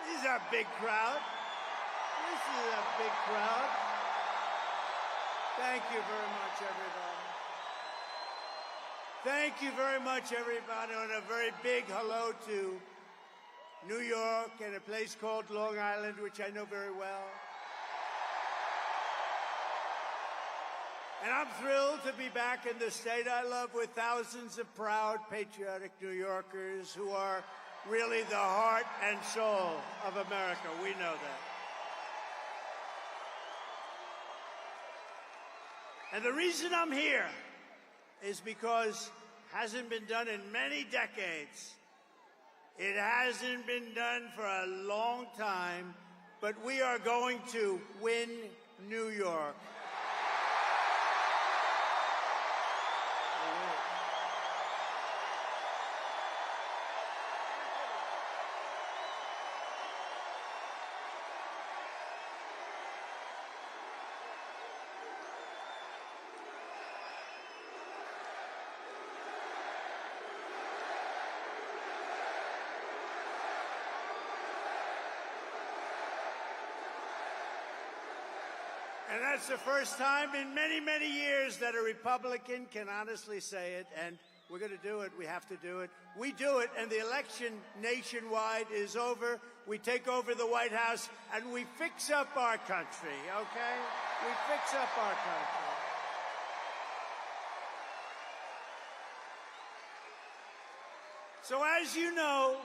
This is a big crowd. This is a big crowd. Thank you very much, everybody. Thank you very much, everybody, and a very big hello to New York and a place called Long Island, which I know very well. And I'm thrilled to be back in the state I love with thousands of proud, patriotic New Yorkers who are really the heart and soul of America. We know that. And the reason I'm here is because it hasn't been done in many decades. It hasn't been done for a long time, but we are going to win New York. And that's the first time in many, many years that a Republican can honestly say it, and we're going to do it. We have to do it. We do it, and the election nationwide is over. We take over the White House, and we fix up our country, okay? We fix up our country. So as you know,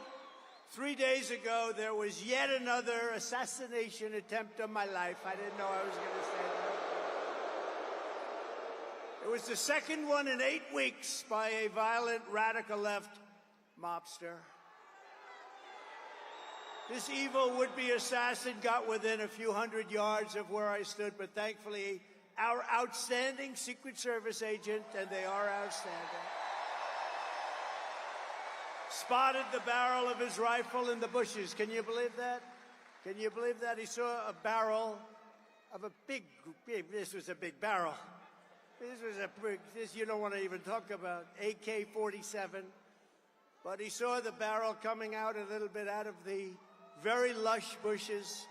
3 days ago, there was yet another assassination attempt on my life. I didn't know I was going to say that. It was the second one in 8 weeks by a violent radical left mobster. This evil would-be assassin got within a few hundred yards of where I stood, but thankfully, our outstanding Secret Service agent, and they are outstanding, spotted the barrel of his rifle in the bushes. Can you believe that? Can you believe that? He saw a barrel of a big, this was a big barrel. This you don't want to even talk about, AK-47. But he saw the barrel coming out a little bit out of the very lush bushes,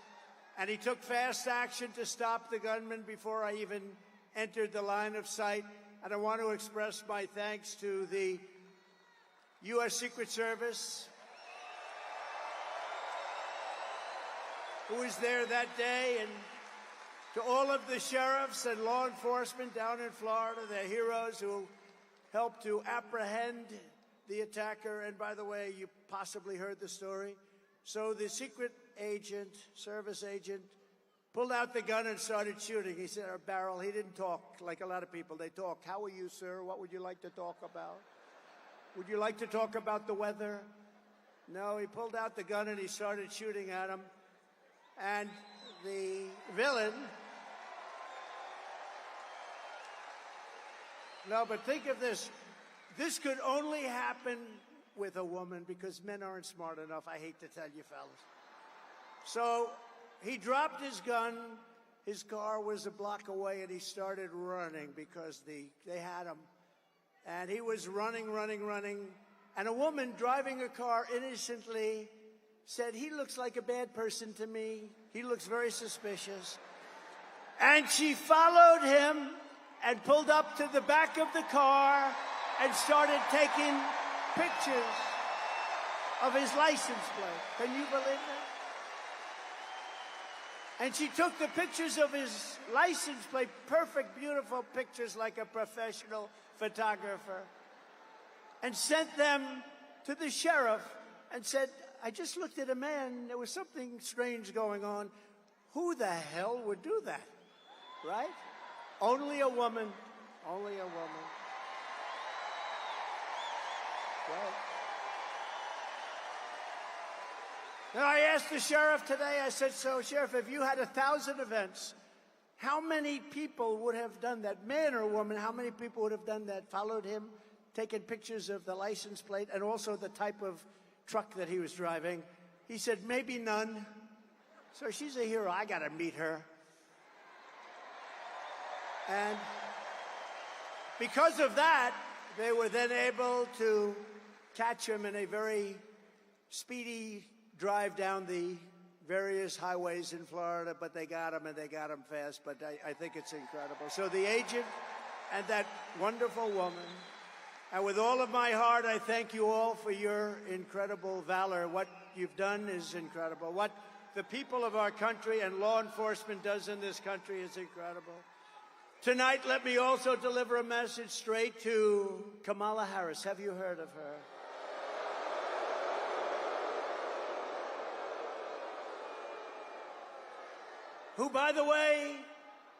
and he took fast action to stop the gunman before I even entered the line of sight. And I want to express my thanks to the U.S. Secret Service, who was there that day, and to all of the sheriffs and law enforcement down in Florida, they're heroes who helped to apprehend the attacker. And by the way, you possibly heard the story. So the secret agent, service agent, pulled out the gun and started shooting. He said, a barrel. He didn't talk like a lot of people. They talk. How are you, sir? What would you like to talk about? Would you like to talk about the weather? No, he pulled out the gun and he started shooting at him. And the villain... No, but think of this. This could only happen with a woman because men aren't smart enough, I hate to tell you fellas. So he dropped his gun. His car was a block away, and he started running because they had him. And he was running. And a woman driving a car innocently said, he looks like a bad person to me. He looks very suspicious. And she followed him and pulled up to the back of the car and started taking pictures of his license plate. Can you believe that? And she took the pictures of his license plate, perfect, beautiful pictures like a professional photographer, and sent them to the sheriff and said, I just looked at a man. There was something strange going on. Who the hell would do that, right? Only a woman. Only a woman. Right. Then I asked the sheriff today, I said, so, Sheriff, if you had 1,000 events, how many people would have done that? Man or woman, how many people would have done that, followed him, taken pictures of the license plate and also the type of truck that he was driving? He said, maybe none. So she's a hero. I got to meet her. And because of that, they were then able to catch him in a very speedy drive down the various highways in Florida, but they got them, and they got them fast. But I think it's incredible. So the agent and that wonderful woman, and with all of my heart, I thank you all for your incredible valor. What you've done is incredible. What the people of our country and law enforcement does in this country is incredible. Tonight, let me also deliver a message straight to Kamala Harris. Have you heard of her? Who, by the way,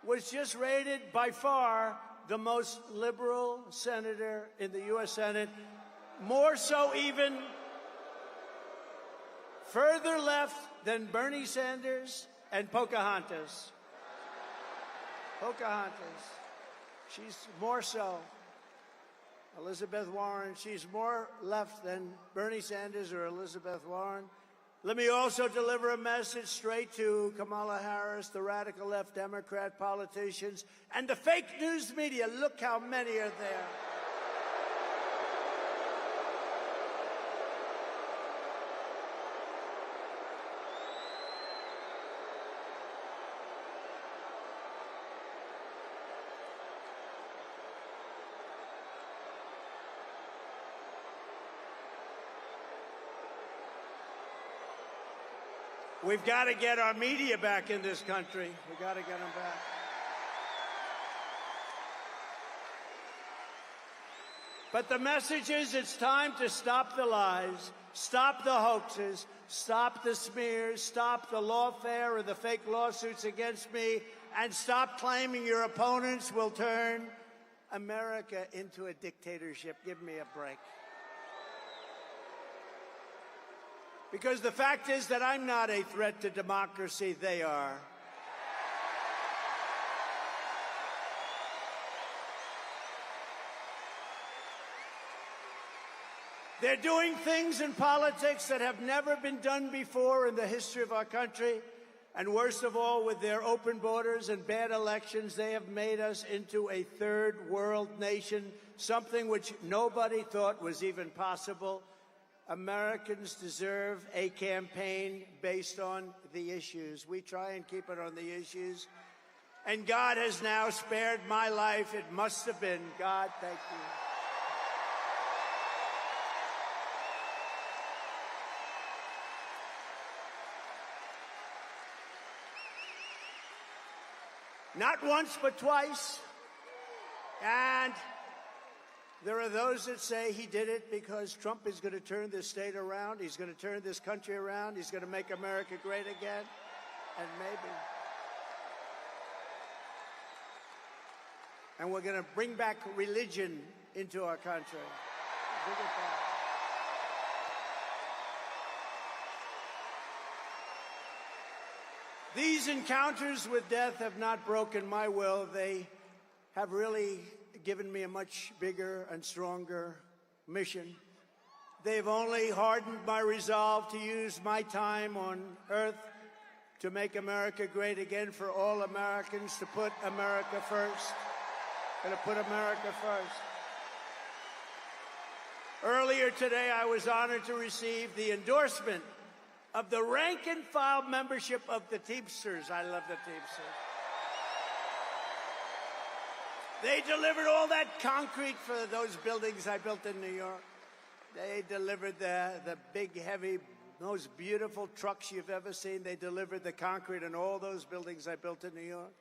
was just rated by far the most liberal senator in the U.S. Senate, more so even further left than Bernie Sanders and Pocahontas. Pocahontas. She's more so. Elizabeth Warren, she's more left than Bernie Sanders or Elizabeth Warren. Let me also deliver a message straight to Kamala Harris, the radical left Democrat politicians, and the fake news media. Look how many are there. We've got to get our media back in this country. We've got to get them back. But the message is it's time to stop the lies, stop the hoaxes, stop the smears, stop the lawfare or the fake lawsuits against me, and stop claiming your opponents will turn America into a dictatorship. Give me a break. Because the fact is that I'm not a threat to democracy, they are. They're doing things in politics that have never been done before in the history of our country. And worst of all, with their open borders and bad elections, they have made us into a third world nation, something which nobody thought was even possible. Americans deserve a campaign based on the issues. We try and keep it on the issues. And God has now spared my life. It must have been. God, thank you. Not once, but twice. And there are those that say he did it because Trump is going to turn this state around. He's going to turn this country around. He's going to make America great again. And maybe. And we're going to bring back religion into our country. Bring it back. These encounters with death have not broken my will. They have really given me a much bigger and stronger mission. They've only hardened my resolve to use my time on earth to make America great again, for all Americans to put America first. Going to put America first. Earlier today, I was honored to receive the endorsement of the rank-and-file membership of the Teamsters. I love the Teamsters. They delivered all that concrete for those buildings I built in New York. They delivered the big, heavy, most beautiful trucks you've ever seen. They delivered the concrete in all those buildings I built in New York.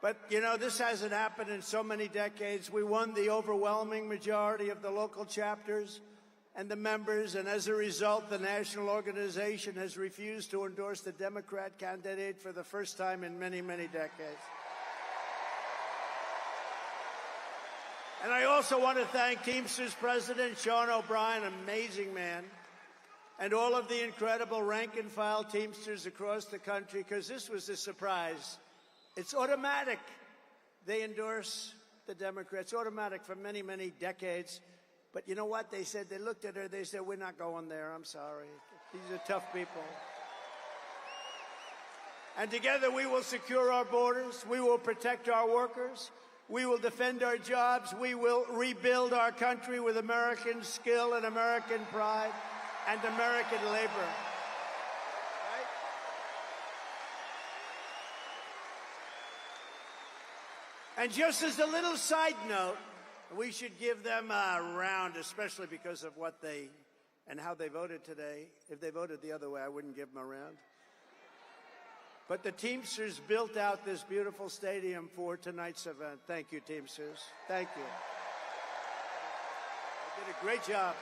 But, you know, this hasn't happened in so many decades. We won the overwhelming majority of the local chapters and the members, and as a result, the national organization has refused to endorse the Democrat candidate for the first time in many, many decades. And I also want to thank Teamsters President Sean O'Brien, amazing man, and all of the incredible rank-and-file Teamsters across the country, because this was a surprise. It's automatic. They endorse the Democrats, automatic for many, many decades. But you know what? They said, they looked at her, they said, we're not going there, I'm sorry. These are tough people. And together we will secure our borders, we will protect our workers, we will defend our jobs, we will rebuild our country with American skill and American pride and American labor. Right? And just as a little side note, we should give them a round, especially because of what they and how they voted today. If they voted the other way, I wouldn't give them a round. But the Teamsters built out this beautiful stadium for tonight's event. Thank you, Teamsters. Thank you. They did a great job.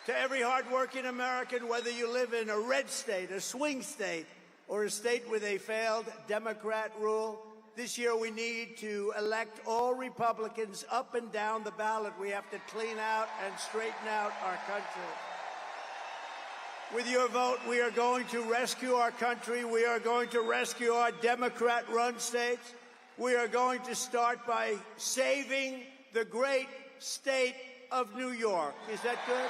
To every hardworking American, whether you live in a red state, a swing state, or a state with a failed Democrat rule, this year we need to elect all Republicans up and down the ballot. We have to clean out and straighten out our country. With your vote, we are going to rescue our country. We are going to rescue our Democrat-run states. We are going to start by saving the great state of New York. Is that good?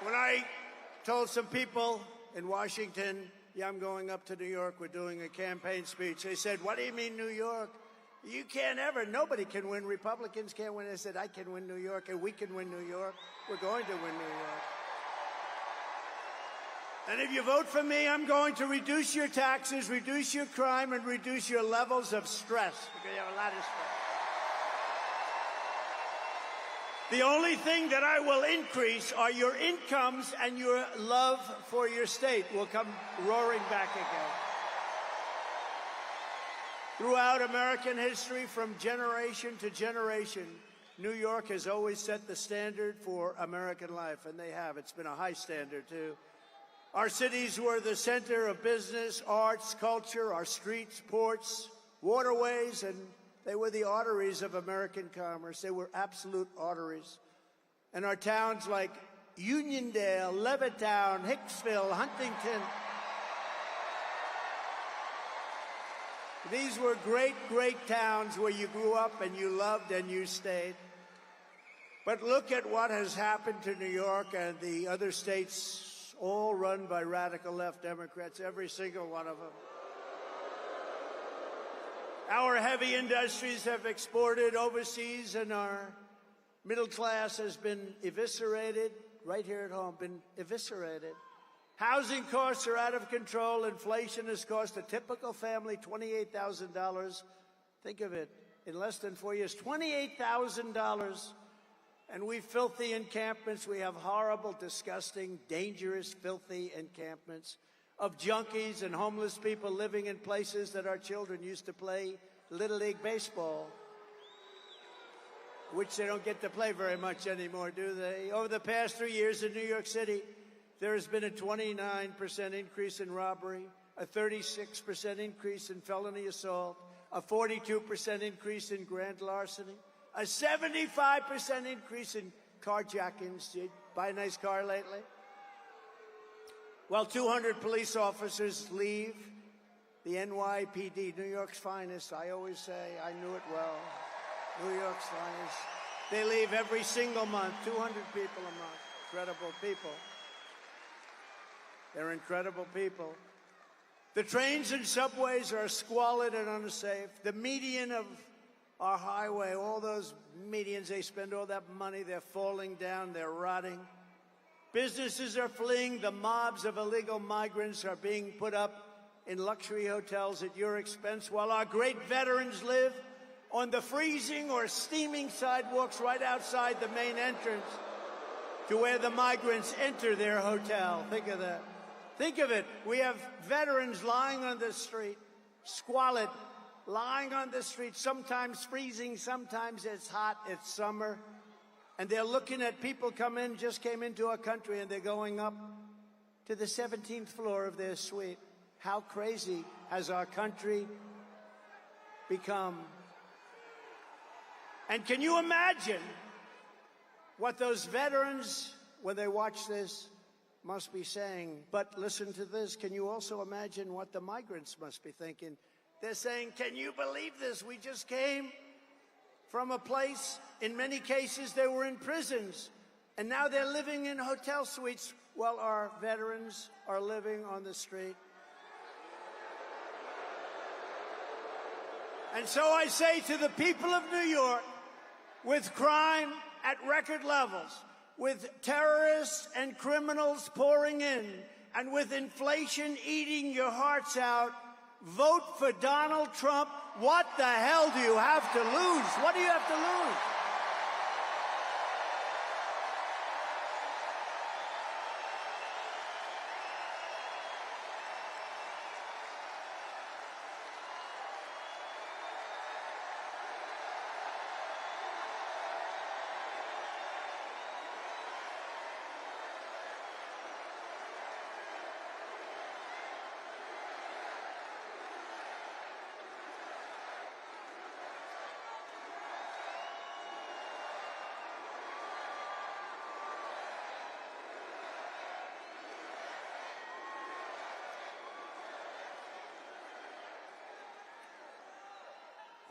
When I told some people in Washington, yeah, I'm going up to New York, we're doing a campaign speech, they said, what do you mean New York? You can't ever, nobody can win, Republicans can't win. I said, I can win New York, and we can win New York. We're going to win New York. And if you vote for me, I'm going to reduce your taxes, reduce your crime, and reduce your levels of stress, because you have a lot of stress. The only thing that I will increase are your incomes, and your love for your state will come roaring back again. Throughout American history, from generation to generation, New York has always set the standard for American life, and they have. It's been a high standard, too. Our cities were the center of business, arts, culture, our streets, ports, waterways, and they were the arteries of American commerce. They were absolute arteries. And our towns like Uniondale, Levittown, Hicksville, Huntington, these were great, great towns where you grew up and you loved and you stayed. But look at what has happened to New York and the other states, all run by radical left Democrats, every single one of them. Our heavy industries have exported overseas, and our middle class has been eviscerated, right here at home, been eviscerated. Housing costs are out of control. Inflation has cost a typical family $28,000. Think of it, in less than 4 years, $28,000. And we filthy encampments. We have horrible, disgusting, dangerous, filthy encampments of junkies and homeless people living in places that our children used to play Little League baseball, which they don't get to play very much anymore, do they? Over the past 3 years in New York City, there has been a 29% increase in robbery, a 36% increase in felony assault, a 42% increase in grand larceny, a 75% increase in carjackings. Did you buy a nice car lately? Well, 200 police officers leave the NYPD, New York's finest. I always say, I knew it well. New York's finest. They leave every single month, 200 people a month. Incredible people. They're incredible people. The trains and subways are squalid and unsafe. The median of our highway, all those medians, they spend all that money, they're falling down, they're rotting. Businesses are fleeing. The mobs of illegal migrants are being put up in luxury hotels at your expense, while our great veterans live on the freezing or steaming sidewalks right outside the main entrance to where the migrants enter their hotel. Think of that. Think of it. We have veterans lying on the street, squalid, lying on the street, sometimes freezing, sometimes it's hot, it's summer. And they're looking at people just came into our country, and they're going up to the 17th floor of their suite. How crazy has our country become? And can you imagine what those veterans, when they watch this, must be saying? But listen to this. Can you also imagine what the migrants must be thinking? They're saying, can you believe this? We just came from a place, in many cases, they were in prisons. And now they're living in hotel suites while our veterans are living on the street. And so I say to the people of New York, with crime at record levels, with terrorists and criminals pouring in, and with inflation eating your hearts out, vote for Donald Trump. What the hell do you have to lose? What do you have to lose?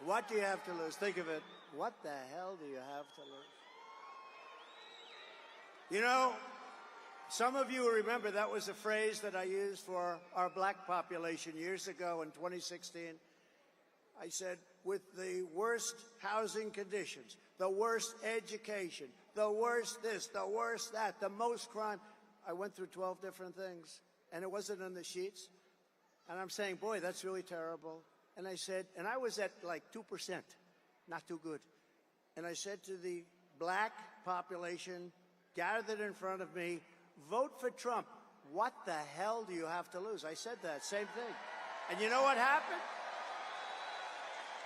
What do you have to lose? Think of it. What the hell do you have to lose? You know, some of you remember that was a phrase that I used for our black population years ago in 2016. I said, with the worst housing conditions, the worst education, the worst this, the worst that, the most crime. I went through 12 different things, and it wasn't in the sheets. And I'm saying, boy, that's really terrible. And I said, and I was at like 2%, not too good. And I said to the black population gathered in front of me, vote for Trump. What the hell do you have to lose? I said that, same thing. And you know what happened?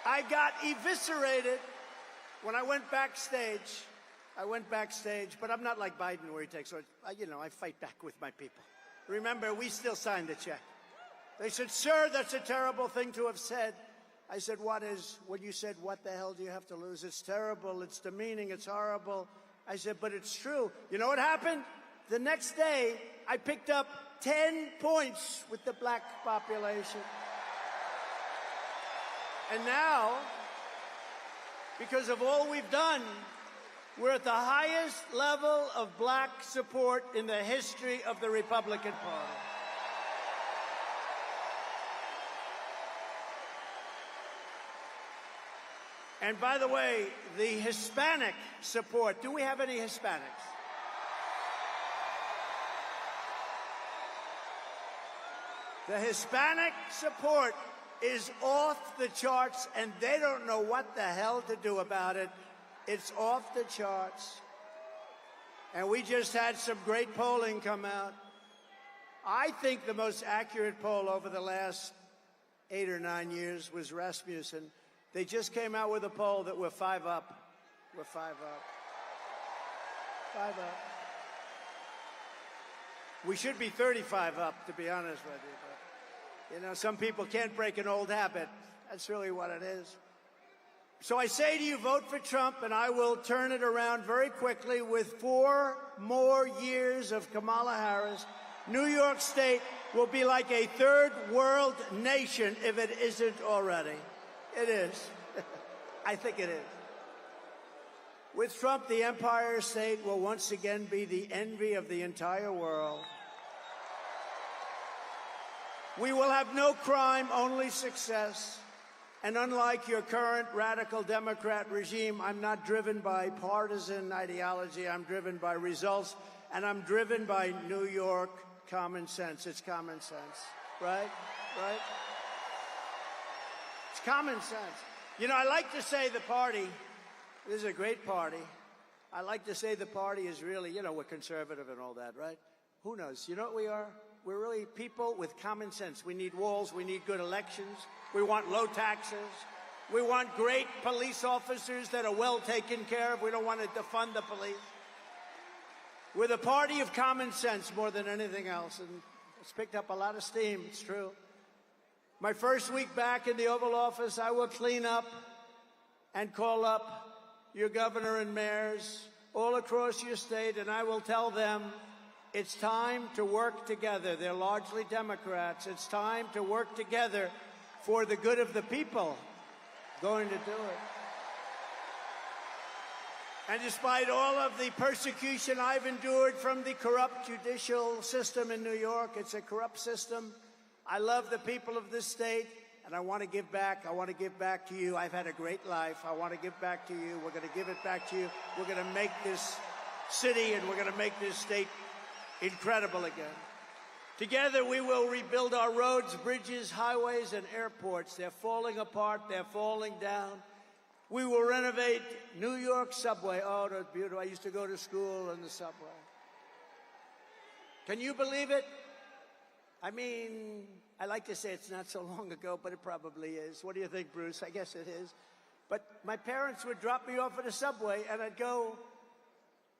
I got eviscerated when I went backstage. But I'm not like Biden where he takes, I fight back with my people. Remember, we still signed the check. They said, sir, that's a terrible thing to have said. I said, when you said, what the hell do you have to lose? It's terrible, it's demeaning, it's horrible. I said, but it's true. You know what happened? The next day, I picked up 10 points with the black population. And now, because of all we've done, we're at the highest level of black support in the history of the Republican Party. And by the way, the Hispanic support, do we have any Hispanics? The Hispanic support is off the charts, and they don't know what the hell to do about it. It's off the charts. And we just had some great polling come out. I think the most accurate poll over the last 8 or 9 years was Rasmussen. They just came out with a poll that we're 5 up. We're 5 up. 5 up. We should be 35 up, to be honest with you. But, some people can't break an old habit. That's really what it is. So I say to you, vote for Trump, and I will turn it around very quickly with 4 more years of Kamala Harris. New York State will be like a third world nation if it isn't already. It is. I think it is. With Trump, the Empire State will once again be the envy of the entire world. We will have no crime, only success. And unlike your current radical Democrat regime, I'm not driven by partisan ideology. I'm driven by results, and I'm driven by New York common sense. It's common sense, right? Right? It's common sense. I like to say the party, this is a great party. I like to say the party is really, we're conservative and all that, right? Who knows? You know what we are? We're really people with common sense. We need walls. We need good elections. We want low taxes. We want great police officers that are well taken care of. We don't want to defund the police. We're the party of common sense more than anything else. And it's picked up a lot of steam. It's true. My first week back in the Oval Office, I will clean up and call up your governor and mayors all across your state, and I will tell them it's time to work together. They're largely Democrats. It's time to work together for the good of the people. Going to do it. And despite all of the persecution I've endured from the corrupt judicial system in New York, it's a corrupt system. I love the people of this state, and I want to give back. I want to give back to you. I've had a great life. I want to give back to you. We're going to give it back to you. We're going to make this city and we're going to make this state incredible again. Together, we will rebuild our roads, bridges, highways, and airports. They're falling apart. They're falling down. We will renovate New York subway. Oh, that's beautiful. I used to go to school on the subway. Can you believe it? I mean, I like to say it's not so long ago, but it probably is. What do you think, Bruce? I guess it is. But my parents would drop me off at a subway, and I'd go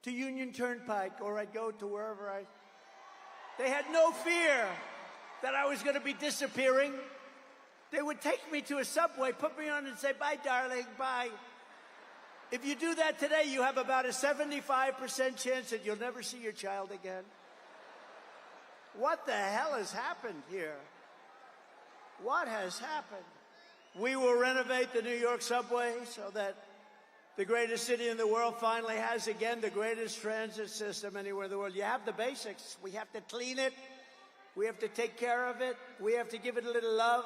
to Union Turnpike, or I'd go to wherever They had no fear that I was going to be disappearing. They would take me to a subway, put me on and say, bye, darling, bye. If you do that today, you have about a 75% chance that you'll never see your child again. What the hell has happened here? What has happened? We will renovate the New York subway so that the greatest city in the world finally has, again, the greatest transit system anywhere in the world. You have the basics. We have to clean it. We have to take care of it. We have to give it a little love.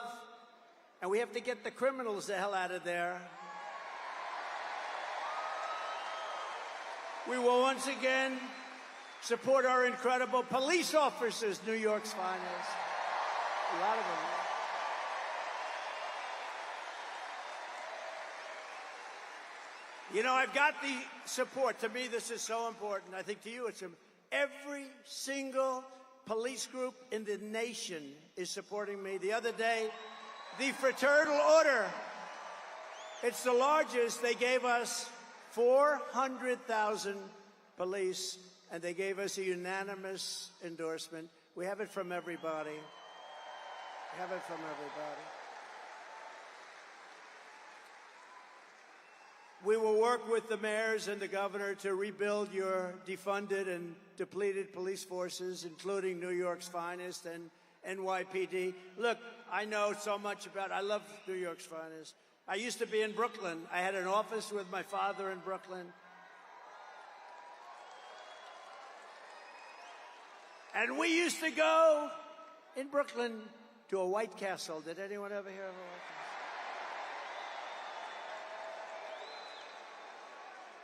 And we have to get the criminals the hell out of there. We will once again support our incredible police officers, New York's finest. A lot of them. You know, I've got the support. To me, this is so important. I think to you, it's every single police group in the nation is supporting me. The other day, the Fraternal Order, it's the largest. They gave us 400,000 police, and they gave us a unanimous endorsement. We have it from everybody. We have it from everybody. We will work with the mayors and the governor to rebuild your defunded and depleted police forces, including New York's finest and NYPD. Look, I know so much about it. I love New York's finest. I used to be in Brooklyn. I had an office with my father in Brooklyn. And we used to go in Brooklyn to a White Castle. Did anyone ever hear of a White Castle?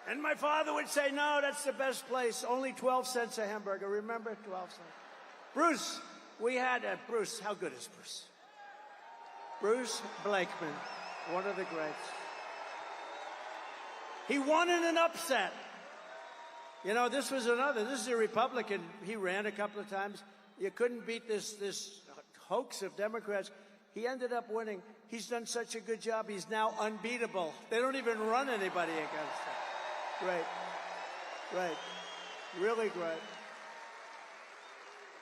And my father would say, no, that's the best place. Only 12 cents a hamburger. Remember? 12 cents. Bruce, we had Bruce. How good is Bruce? Bruce Blakeman, one of the greats. He won in an upset. You know, this is a Republican. He ran a couple of times. You couldn't beat this hoax of Democrats. He ended up winning. He's done such a good job. He's now unbeatable. They don't even run anybody against him. Great. Great. Really great.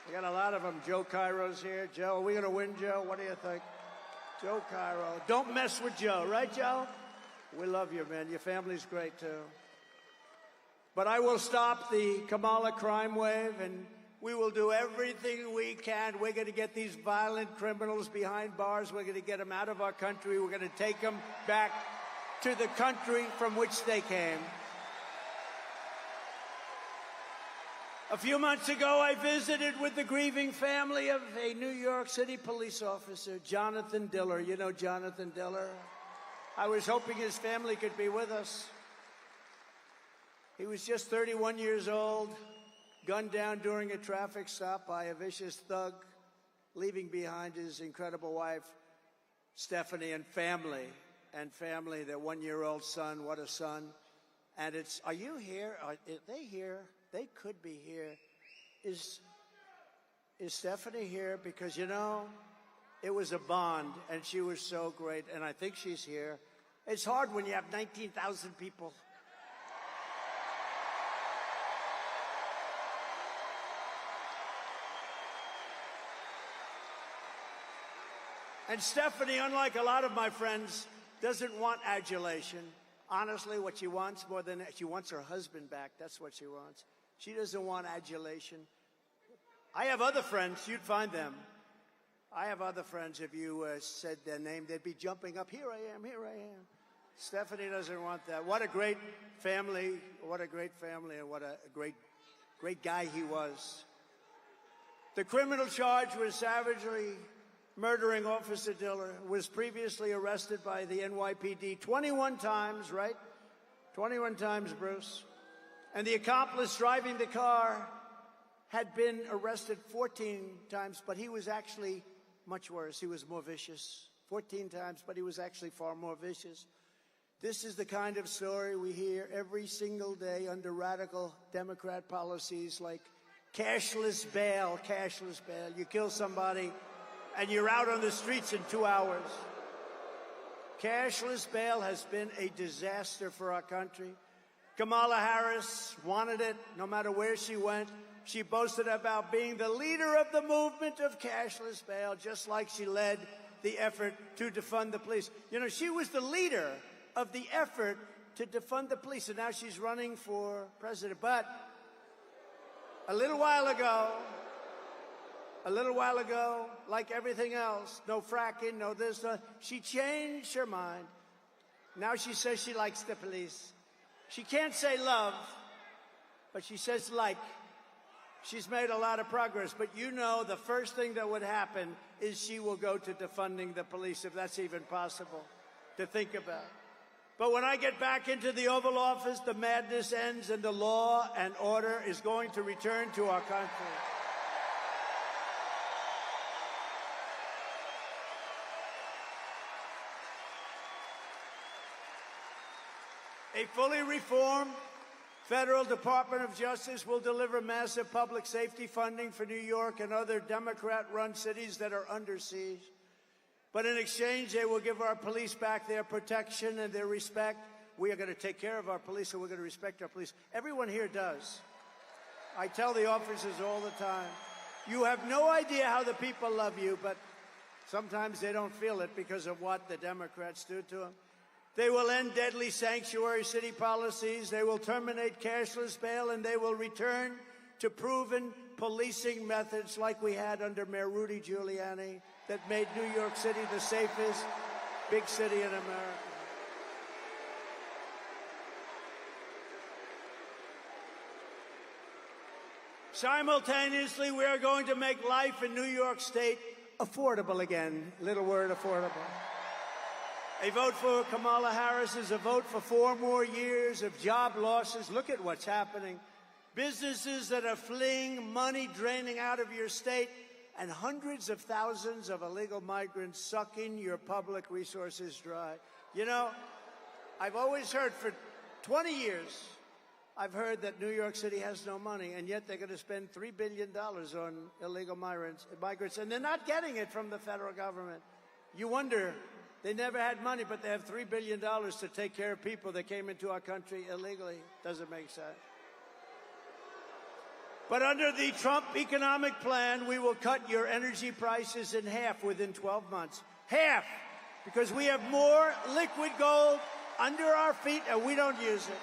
We got a lot of them. Joe Cairo's here. Joe, are we going to win, Joe? What do you think? Joe Cairo. Don't mess with Joe, right, Joe? We love you, man. Your family's great, too. But I will stop the Kamala crime wave, and we will do everything we can. We're going to get these violent criminals behind bars. We're going to get them out of our country. We're going to take them back to the country from which they came. A few months ago, I visited with the grieving family of a New York City police officer, Jonathan Diller. You know Jonathan Diller? I was hoping his family could be with us. He was just 31 years old, gunned down during a traffic stop by a vicious thug, leaving behind his incredible wife, Stephanie, and family, their one-year-old son. What a son. And are you here? Are they here? They could be here. Is Stephanie here? Because, you know, it was a bond, and she was so great, and I think she's here. It's hard when you have 19,000 people. And Stephanie, unlike a lot of my friends, doesn't want adulation. Honestly, what she wants more than she wants her husband back. That's what she wants. She doesn't want adulation. I have other friends. You'd find them. I have other friends. If you said their name, they'd be jumping up. Here I am. Here I am. Stephanie doesn't want that. What a great family. What a great family, and what a great guy he was. The criminal charge was savagely murdering Officer Diller, was previously arrested by the NYPD 21 times, right? 21 times, Bruce. And the accomplice driving the car had been arrested 14 times, but he was actually much worse. He was more vicious. 14 times, but he was actually far more vicious. This is the kind of story we hear every single day under radical Democrat policies like cashless bail, cashless bail. You kill somebody and you're out on the streets in 2 hours. Cashless bail has been a disaster for our country. Kamala Harris wanted it no matter where she went. She boasted about being the leader of the movement of cashless bail, just like she led the effort to defund the police. You know, she was the leader of the effort to defund the police, and now she's running for president. But a little while ago, like everything else, no fracking, no this, no, she changed her mind. Now she says she likes the police. She can't say love, but she says like. She's made a lot of progress, but you know the first thing that would happen is she will go to defunding the police, if that's even possible to think about. But when I get back into the Oval Office, the madness ends and the law and order is going to return to our country. A fully reformed Federal Department of Justice will deliver massive public safety funding for New York and other Democrat-run cities that are under siege. But in exchange, they will give our police back their protection and their respect. We are going to take care of our police, and we're going to respect our police. Everyone here does. I tell the officers all the time, you have no idea how the people love you, but sometimes they don't feel it because of what the Democrats do to them. They will end deadly sanctuary city policies. They will terminate cashless bail, and they will return to proven policing methods like we had under Mayor Rudy Giuliani that made New York City the safest big city in America. Simultaneously, we are going to make life in New York State affordable again. Little word, affordable. A vote for Kamala Harris is a vote for 4 more years of job losses. Look at what's happening. Businesses that are fleeing, money draining out of your state, and hundreds of thousands of illegal migrants sucking your public resources dry. You know, I've always heard for 20 years, I've heard that New York City has no money, and yet they're going to spend $3 billion on illegal migrants, and they're not getting it from the federal government. You wonder, they never had money, but they have $3 billion to take care of people that came into our country illegally. Doesn't make sense. But under the Trump economic plan, we will cut your energy prices in half within 12 months. Half! Because we have more liquid gold under our feet and we don't use it.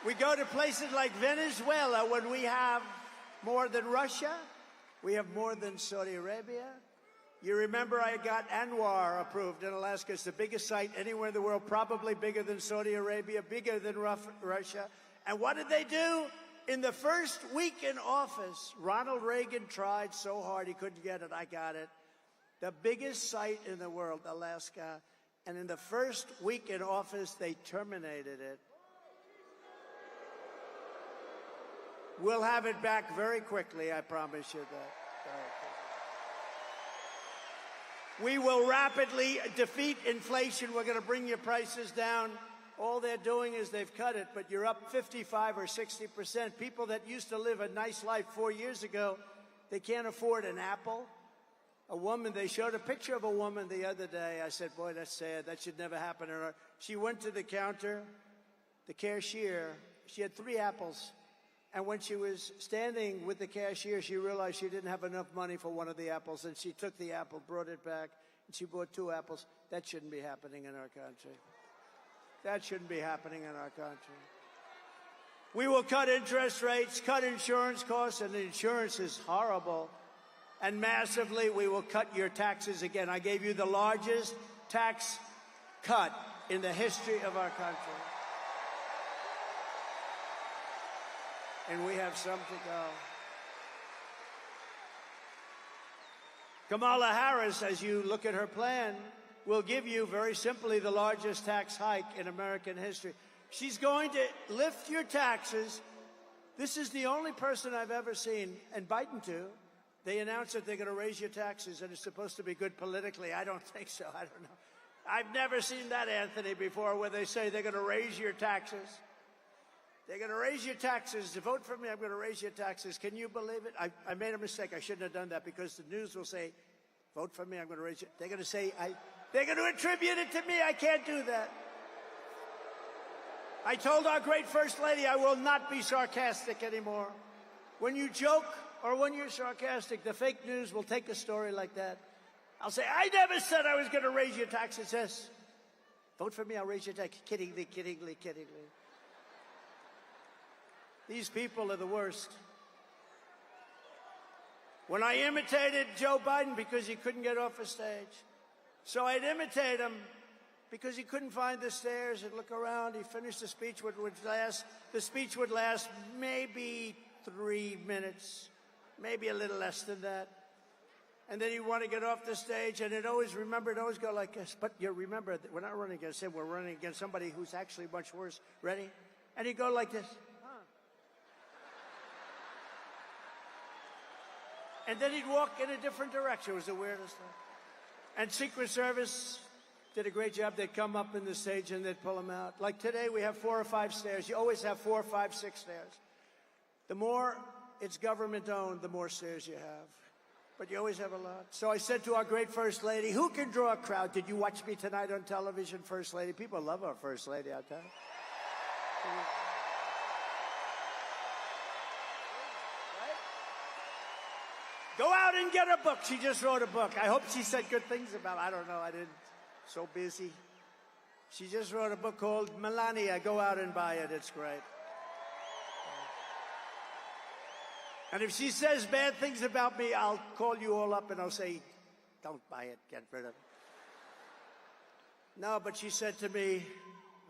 We go to places like Venezuela when we have more than Russia. We have more than Saudi Arabia. You remember I got Anwar approved in Alaska. It's the biggest site anywhere in the world, probably bigger than Saudi Arabia, bigger than Russia. And what did they do? In the first week in office, Ronald Reagan tried so hard he couldn't get it. I got it. The biggest site in the world, Alaska. And in the first week in office, they terminated it. We'll have it back very quickly, I promise you that. We will rapidly defeat inflation. We're going to bring your prices down. All they're doing is they've cut it, but you're up 55 or 60%. People that used to live a nice life 4 years ago, they can't afford an apple. A woman, they showed a picture of a woman the other day. I said, boy, that's sad. That should never happen to her. She went to the counter, the cashier. She had 3 apples. And when she was standing with the cashier, she realized she didn't have enough money for one of the apples, and she took the apple, brought it back, and she bought 2 apples. That shouldn't be happening in our country. That shouldn't be happening in our country. We will cut interest rates, cut insurance costs, and the insurance is horrible. And massively, we will cut your taxes again. I gave you the largest tax cut in the history of our country. And we have some to go. Kamala Harris, as you look at her plan, will give you, very simply, the largest tax hike in American history. She's going to lift your taxes. This is the only person I've ever seen, and Biden too. They announced that they're going to raise your taxes, and it's supposed to be good politically. I don't think so. I don't know. I've never seen that, Anthony, before, where they say they're going to raise your taxes. They're going to raise your taxes. To vote for me, I'm going to raise your taxes. Can you believe it? I made a mistake. I shouldn't have done that, because the news will say, vote for me, I'm going to raise it. They're going to say, they're going to attribute it to me. I can't do that. I told our great First Lady I will not be sarcastic anymore. When you joke or when you're sarcastic, the fake news will take a story like that. I'll say, I never said I was going to raise your taxes. Yes. Vote for me, I'll raise your taxes. Kiddingly, kiddingly, kiddingly. These people are the worst. When I imitated Joe Biden because he couldn't get off a stage, so I'd imitate him because he couldn't find the stairs. He'd look around. He finished the speech. The speech would last maybe 3 minutes, maybe a little less than that. And then he'd want to get off the stage, and it'd always go like this. But you remember, we're not running against him. We're running against somebody who's actually much worse. Ready? And he'd go like this. And then he'd walk in a different direction. It was the weirdest thing. And Secret Service did a great job. They'd come up in the stage and they'd pull him out. Like today, we have 4 or 5 stairs. You always have 4, 5, 6 stairs. The more it's government-owned, the more stairs you have. But you always have a lot. So I said to our great First Lady, who can draw a crowd? Did you watch me tonight on television, First Lady? People love our First Lady, I'll tell you. Go out and get a book. She just wrote a book. I hope she said good things about it. I don't know. I didn't. So busy. She just wrote a book called Melania. Go out and buy it. It's great. And if she says bad things about me, I'll call you all up and I'll say, don't buy it. Get rid of it. No, but she said to me,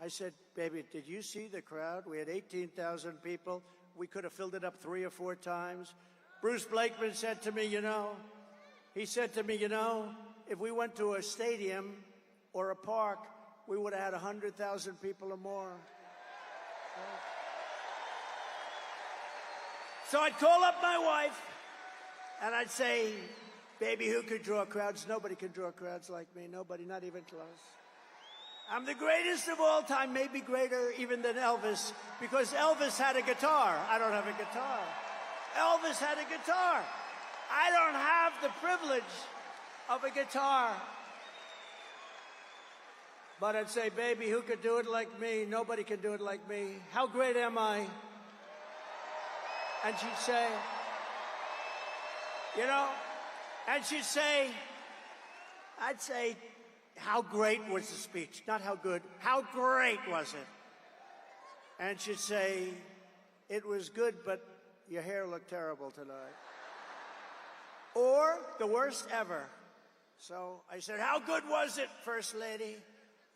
I said, baby, did you see the crowd? We had 18,000 people. We could have filled it up 3 or 4 times. Bruce Blakeman said to me, if we went to a stadium or a park, we would have had 100,000 people or more. So I'd call up my wife, and I'd say, baby, who could draw crowds? Nobody can draw crowds like me. Nobody, not even close. I'm the greatest of all time, maybe greater even than Elvis, because Elvis had a guitar. I don't have a guitar. Elvis had a guitar. I don't have the privilege of a guitar. But I'd say, baby, who could do it like me? Nobody can do it like me. How great am I? And she'd say, and she'd say, I'd say, how great was the speech? Not how good. How great was it? And she'd say, it was good, but your hair looked terrible tonight. Or the worst ever. So I said, how good was it, First Lady?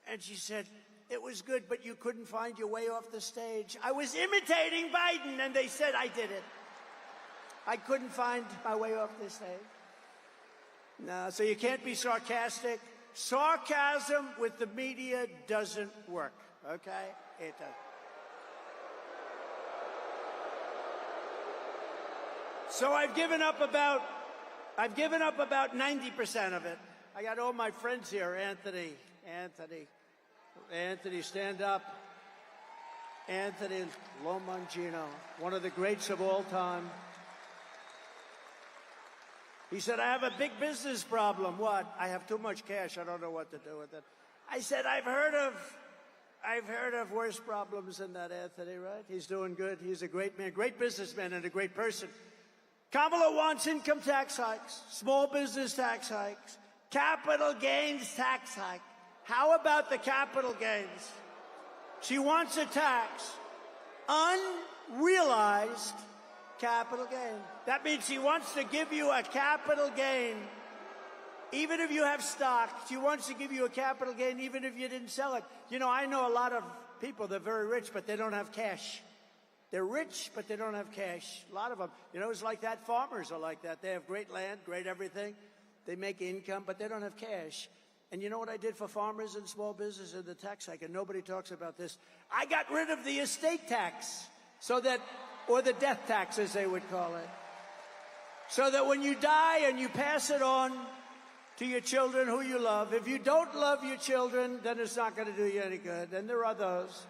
And she said, it was good, but you couldn't find your way off the stage. I was imitating Biden, and they said I did it. I couldn't find my way off the stage. No, so you can't be sarcastic. Sarcasm with the media doesn't work, okay? It doesn't. So I've given up about 90% of it. I got all my friends here. Anthony, stand up. Anthony Lomangino, one of the greats of all time. He said, I have a big business problem. What? I have too much cash. I don't know what to do with it. I said, I've heard of worse problems than that, Anthony, right? He's doing good. He's a great man, great businessman, and a great person. Kamala wants income tax hikes, small business tax hikes, capital gains tax hike. How about the capital gains? She wants a tax, unrealized capital gain. That means she wants to give you a capital gain Even if you have stock, she wants to give you a capital gain even if you didn't sell it. You know, I know a lot of people, they're very rich, but they don't have cash. They're rich, but they don't have cash. A lot of them. You know, it's like that. Farmers are like that. They have great land, great everything. They make income, but they don't have cash. And you know what I did for farmers and small business and the tax hike? And nobody talks about this. I got rid of the estate tax, so that, or the death tax, as they would call it, so that when you die and you pass it on to your children who you love, if you don't love your children, then it's not going to do you any good. And there are those.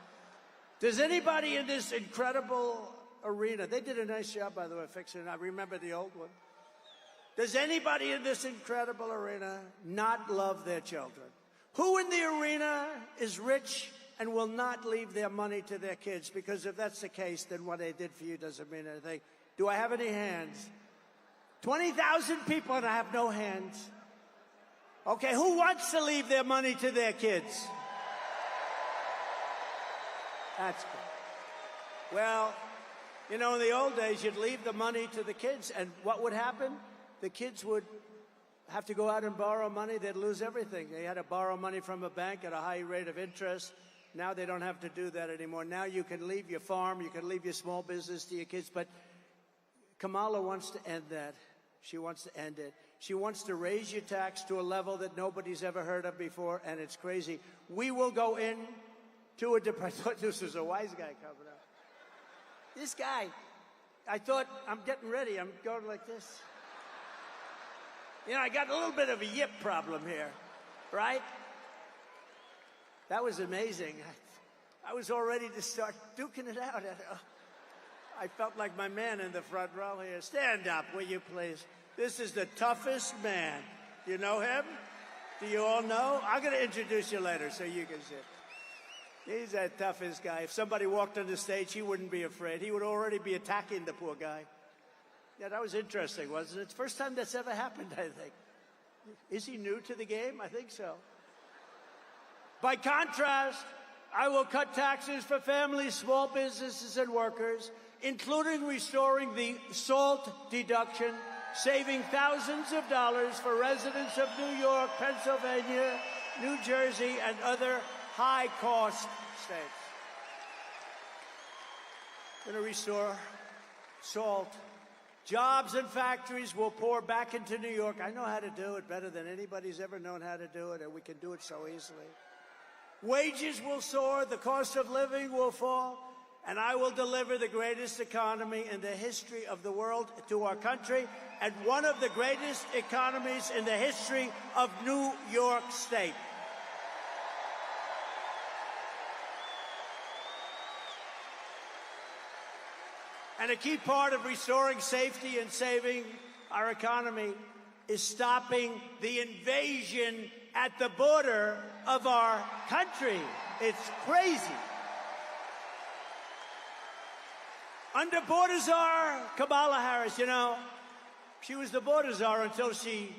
Does anybody in this incredible arena, they did a nice job, by the way, fixing it. I remember the old one. Does anybody in this incredible arena not love their children? Who in the arena is rich and will not leave their money to their kids? Because if that's the case, then what they did for you doesn't mean anything. Do I have any hands? 20,000 people and I have no hands. Okay, who wants to leave their money to their kids? That's good. Well, you know, in the old days, you'd leave the money to the kids, and what would happen? The kids would have to go out and borrow money. They'd lose everything. They had to borrow money from a bank at a high rate of interest. Now they don't have to do that anymore. Now you can leave your farm, you can leave your small business to your kids, but Kamala wants to end that. She wants to end it. She wants to raise your tax to a level that nobody's ever heard of before, and it's crazy. We will go in to a I thought this was a wise guy coming up. This guy, I thought, I'm getting ready. I'm going like this. You know, I got a little bit of a yip problem here, right? That was amazing. I was all ready to start duking it out. I felt like my man in the front row here. Stand up, will you please? This is the toughest man. Do you know him? Do you all know? I'm going to introduce you later so you can sit. He's the toughest guy. If somebody walked on the stage, he wouldn't be afraid. He would already be attacking the poor guy. Yeah, that was interesting, wasn't it? It's the first time that's ever happened, I think. Is he new to the game? I think so. By contrast, I will cut taxes for families, small businesses, and workers, including restoring the SALT deduction, saving thousands of dollars for residents of New York, Pennsylvania, New Jersey, and other high-cost states. We're going to restore SALT. Jobs and factories will pour back into New York. I know how to do it better than anybody's ever known how to do it, and we can do it so easily. Wages will soar, the cost of living will fall, and I will deliver the greatest economy in the history of the world to our country, and one of the greatest economies in the history of New York State. And a key part of restoring safety and saving our economy is stopping the invasion at the border of our country. It's crazy. Under border czar Kamala Harris, you know, she was the border czar until she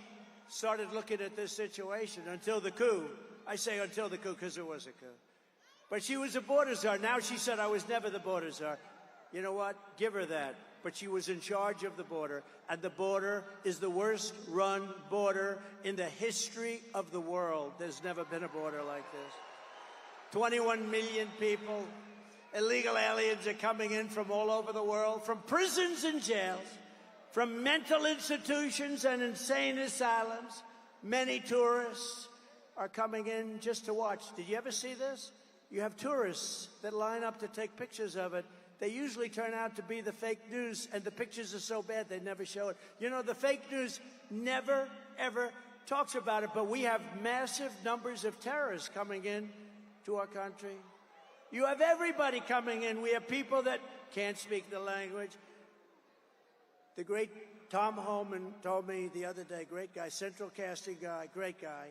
started looking at this situation, until the coup. I say until the coup because it was a coup. But she was a border czar. Now she said, I was never the border czar. You know what? Give her that. But she was in charge of the border, and the border is the worst-run border in the history of the world. There's never been a border like this. 21 million people, illegal aliens are coming in from all over the world, from prisons and jails, from mental institutions and insane asylums. Many tourists are coming in just to watch. Did you ever see this? You have tourists that line up to take pictures of it. They usually turn out to be the fake news, and the pictures are so bad they never show it. You know, the fake news never, ever talks about it, but we have massive numbers of terrorists coming in to our country. You have everybody coming in. We have people that can't speak the language. The great Tom Homan told me the other day, great guy, central casting guy, great guy.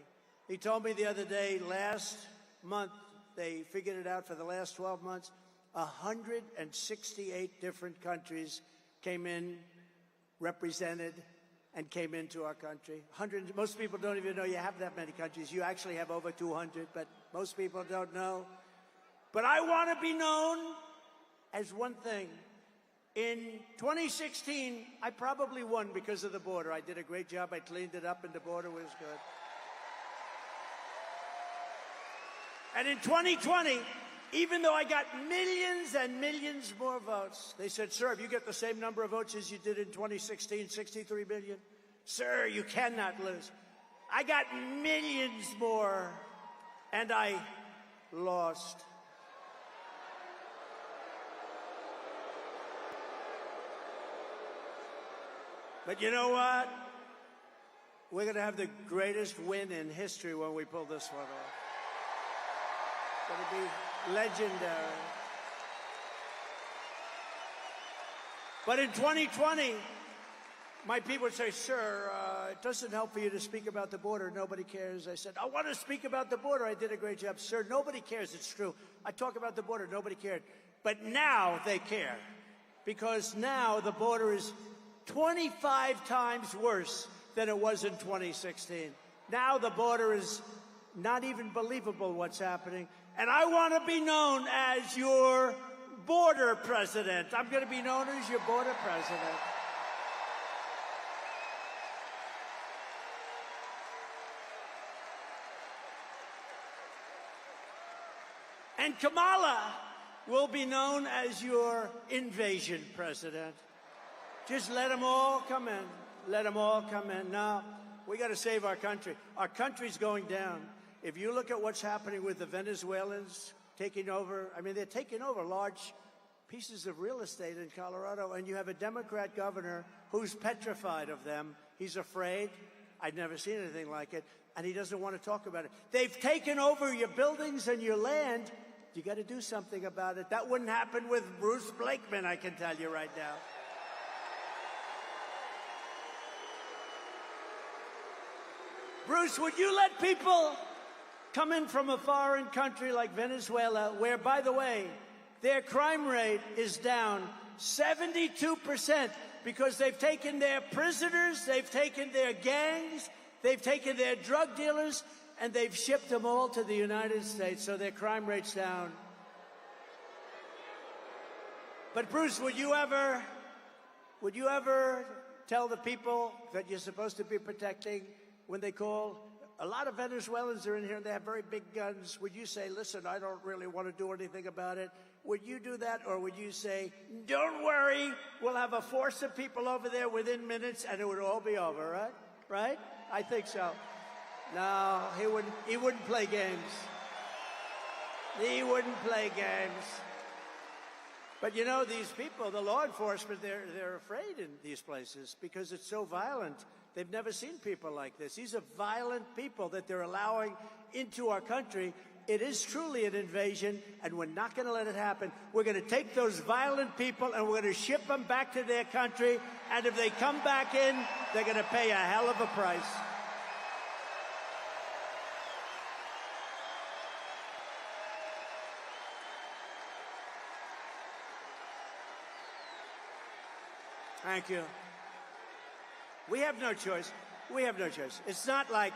He told me the other day, last month, they figured it out for the last 12 months, 168 different countries came in, represented, and came into our country. Most people don't even know you have that many countries. You actually have over 200, but most people don't know. But I want to be known as one thing. In 2016, I probably won because of the border. I did a great job. I cleaned it up, and the border was good. And in 2020, even though I got millions and millions more votes, they said, sir, if you get the same number of votes as you did in 2016, 63 million, sir, you cannot lose. I got millions more, and I lost. But you know what? We're going to have the greatest win in history when we pull this one off. It's going to be legendary. But in 2020, my people would say, sir, it doesn't help for you to speak about the border. Nobody cares. I said, I want to speak about the border. I did a great job. Sir, nobody cares. It's true. I talk about the border. Nobody cared. But now they care. Because now the border is 25 times worse than it was in 2016. Now the border is not even believable what's happening. And I want to be known as your border president. I'm going to be known as your border president. And Kamala will be known as your invasion president. Just let them all come in. Let them all come in. Now, we got to save our country. Our country's going down. If you look at what's happening with the Venezuelans taking over, I mean, they're taking over large pieces of real estate in Colorado, and you have a Democrat governor who's petrified of them. He's afraid. I've never seen anything like it, and he doesn't want to talk about it. They've taken over your buildings and your land. You got to do something about it. That wouldn't happen with Bruce Blakeman, I can tell you right now. Bruce, would you let people come in from a foreign country like Venezuela, where, by the way, their crime rate is down 72% because they've taken their prisoners, they've taken their gangs, they've taken their drug dealers, and they've shipped them all to the United States, so their crime rate's down. But Bruce, would you ever tell the people that you're supposed to be protecting when they call? A lot of Venezuelans are in here and they have very big guns. Would you say, listen, I don't really want to do anything about it? Would you do that? Or would you say, don't worry, we'll have a force of people over there within minutes and it would all be over, right? Right? I think so. No, he wouldn't play games. He wouldn't play games. But you know, these people, the law enforcement, they're afraid in these places because it's so violent. They've never seen people like this. These are violent people that they're allowing into our country. It is truly an invasion, and we're not going to let it happen. We're going to take those violent people, and we're going to ship them back to their country, and if they come back in, they're going to pay a hell of a price. Thank you. We have no choice. We have no choice. It's not like,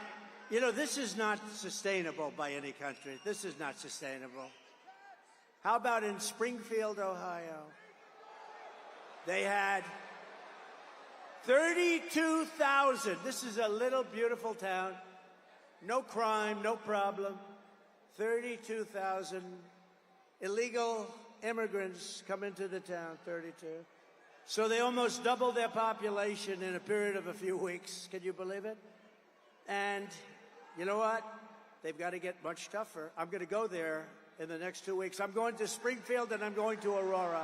you know, this is not sustainable by any country. This is not sustainable. How about in Springfield, Ohio? They had 32,000. This is a little beautiful town. No crime, no problem. 32,000 illegal immigrants come into the town, 32. So they almost doubled their population in a period of a few weeks. Can you believe it? And you know what? They've got to get much tougher. I'm going to go there in the next 2 weeks. I'm going to Springfield and I'm going to Aurora.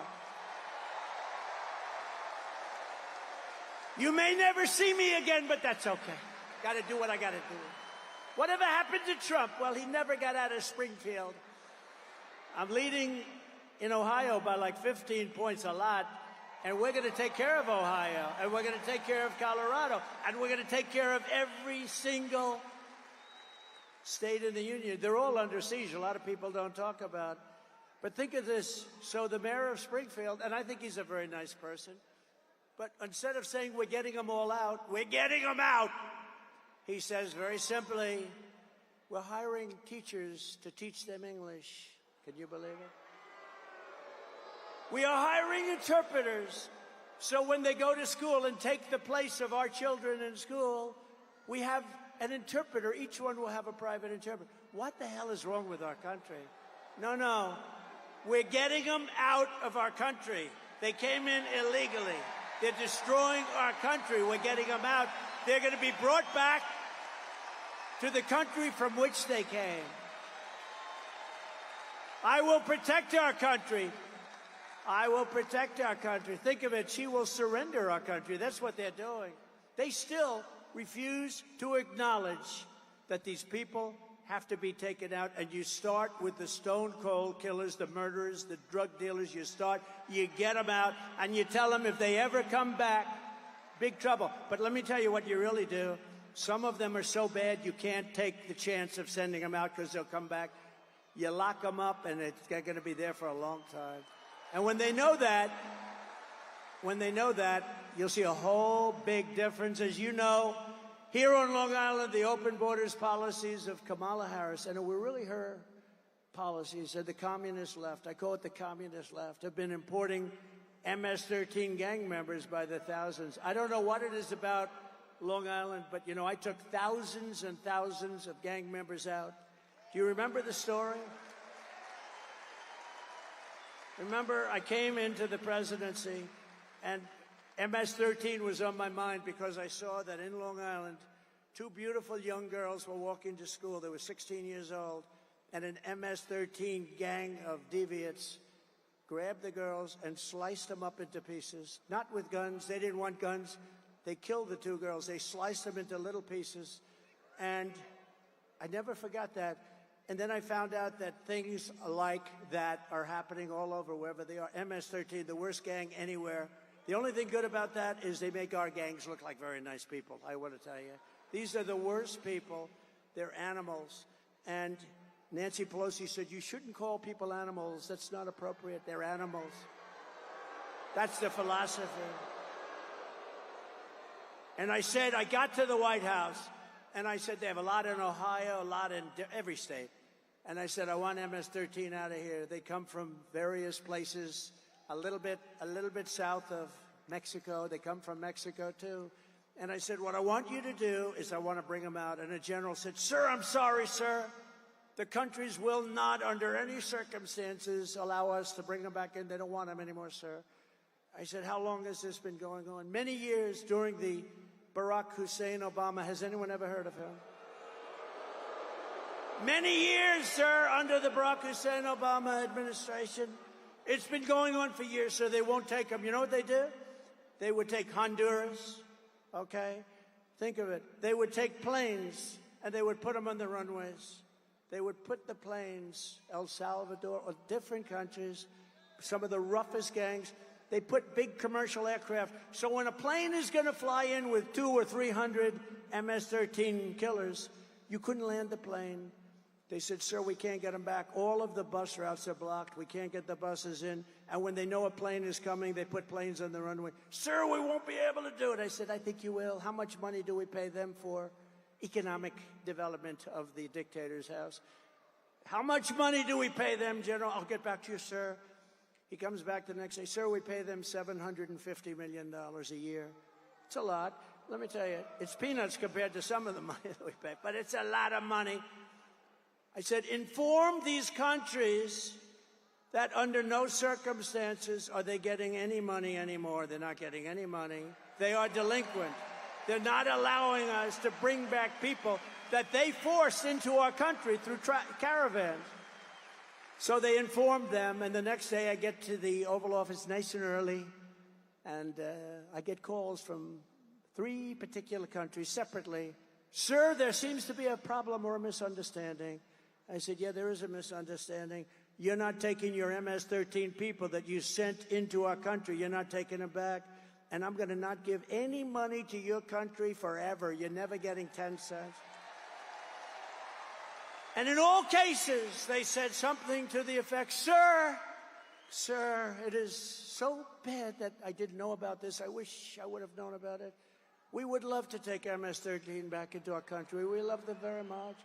You may never see me again, but that's okay. Got to do what I got to do. Whatever happened to Trump? Well, he never got out of Springfield. I'm leading in Ohio by like 15 points, a lot. And we're going to take care of Ohio, and we're going to take care of Colorado, and we're going to take care of every single state in the union. They're all under siege. A lot of people don't talk about. But think of this. So the mayor of Springfield, and I think he's a very nice person, but instead of saying we're getting them all out, we're getting them out, he says very simply, we're hiring teachers to teach them English. Can you believe it? We are hiring interpreters, so when they go to school and take the place of our children in school, we have an interpreter. Each one will have a private interpreter. What the hell is wrong with our country? No. We're getting them out of our country. They came in illegally. They're destroying our country. We're getting them out. They're going to be brought back to the country from which they came. I will protect our country. I will protect our country. Think of it. She will surrender our country. That's what they're doing. They still refuse to acknowledge that these people have to be taken out. And you start with the stone-cold killers, the murderers, the drug dealers. You get them out, and you tell them if they ever come back, big trouble. But let me tell you what you really do. Some of them are so bad you can't take the chance of sending them out because they'll come back. You lock them up, and they're going to be there for a long time. And when they know that, you'll see a whole big difference. As you know, here on Long Island, the open borders policies of Kamala Harris, and it were really her policies, and the communist left, I call it the communist left, have been importing MS-13 gang members by the thousands. I don't know what it is about Long Island, but, you know, I took thousands and thousands of gang members out. Do you remember the story? Remember, I came into the presidency, and MS-13 was on my mind because I saw that in Long Island, two beautiful young girls were walking to school. They were 16 years old, and an MS-13 gang of deviants grabbed the girls and sliced them up into pieces. Not with guns. They didn't want guns. They killed the two girls. They sliced them into little pieces, and I never forgot that. And then I found out that things like that are happening all over, wherever they are. MS-13, the worst gang anywhere. The only thing good about that is they make our gangs look like very nice people, I want to tell you. These are the worst people. They're animals. And Nancy Pelosi said, you shouldn't call people animals. That's not appropriate. They're animals. That's the philosophy. And I said, I got to the White House, and I said, they have a lot in Ohio, a lot in every state. And I said, I want MS-13 out of here. They come from various places, a little bit south of Mexico. They come from Mexico, too. And I said, what I want you to do is I want to bring them out. And a general said, sir, I'm sorry, sir. The countries will not, under any circumstances, allow us to bring them back in. They don't want them anymore, sir. I said, how long has this been going on? Many years during the Barack Hussein Obama. Has anyone ever heard of him? Many years, sir, under the Barack Hussein Obama administration. It's been going on for years, so they won't take them. You know what they do? They would take Honduras, okay? Think of it. They would take planes, and they would put them on the runways. They would put the planes, El Salvador, or different countries, some of the roughest gangs. They put big commercial aircraft. So when a plane is going to fly in with 200 or 300 MS-13 killers, you couldn't land the plane. They said, sir, we can't get them back. All of the bus routes are blocked. We can't get the buses in. And when they know a plane is coming, they put planes on the runway. Sir, we won't be able to do it. I said, I think you will. How much money do we pay them for? Economic development of the dictator's house. How much money do we pay them, General? I'll get back to you, sir. He comes back the next day. Sir, we pay them $750 million a year. It's a lot. Let me tell you, it's peanuts compared to some of the money that we pay, but it's a lot of money. I said, inform these countries that under no circumstances are they getting any money anymore. They're not getting any money. They are delinquent. They're not allowing us to bring back people that they forced into our country through caravans. So they informed them, and the next day I get to the Oval Office nice and early, and I get calls from 3 particular countries separately. Sir, there seems to be a problem or a misunderstanding. I said, yeah, there is a misunderstanding. You're not taking your MS-13 people that you sent into our country. You're not taking them back. And I'm going to not give any money to your country forever. You're never getting 10 cents. And in all cases, they said something to the effect, sir, it is so bad that I didn't know about this. I wish I would have known about it. We would love to take MS-13 back into our country. We love them very much.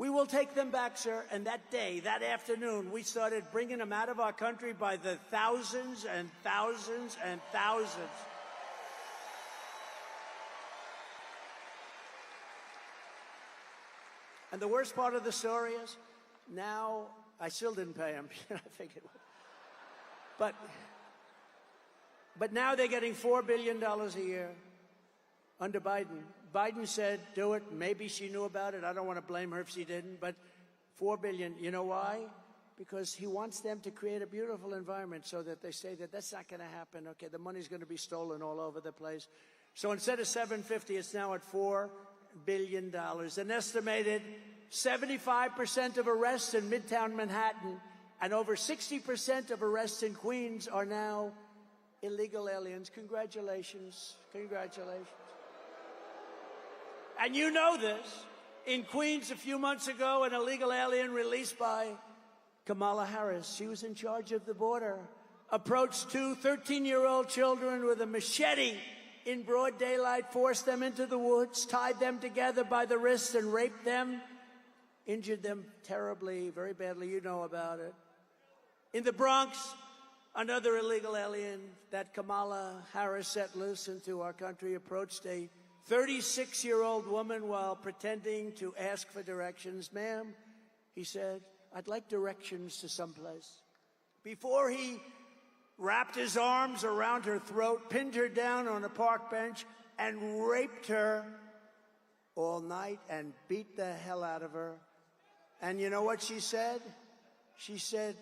We will take them back, sir. And that day, that afternoon, we started bringing them out of our country by the thousands and thousands and thousands. And the worst part of the story is, now, I still didn't pay them. I figured. But now they're getting $4 billion a year under Biden. Biden said, do it. Maybe she knew about it. I don't want to blame her if she didn't. But $4 billion. You know why? Because he wants them to create a beautiful environment so that they say that that's not going to happen. Okay, the money's going to be stolen all over the place. So instead of $750, it's now at $4 billion. An estimated 75% of arrests in Midtown Manhattan and over 60% of arrests in Queens are now illegal aliens. Congratulations. Congratulations. And you know this. In Queens a few months ago, an illegal alien released by Kamala Harris, she was in charge of the border, approached two 13-year-old children with a machete in broad daylight, forced them into the woods, tied them together by the wrists and raped them, injured them terribly, very badly. You know about it. In the Bronx, another illegal alien that Kamala Harris set loose into our country approached a 36-year-old woman while pretending to ask for directions. Ma'am, he said, I'd like directions to someplace. Before he wrapped his arms around her throat, pinned her down on a park bench, and raped her all night and beat the hell out of her. And you know what she said? She said,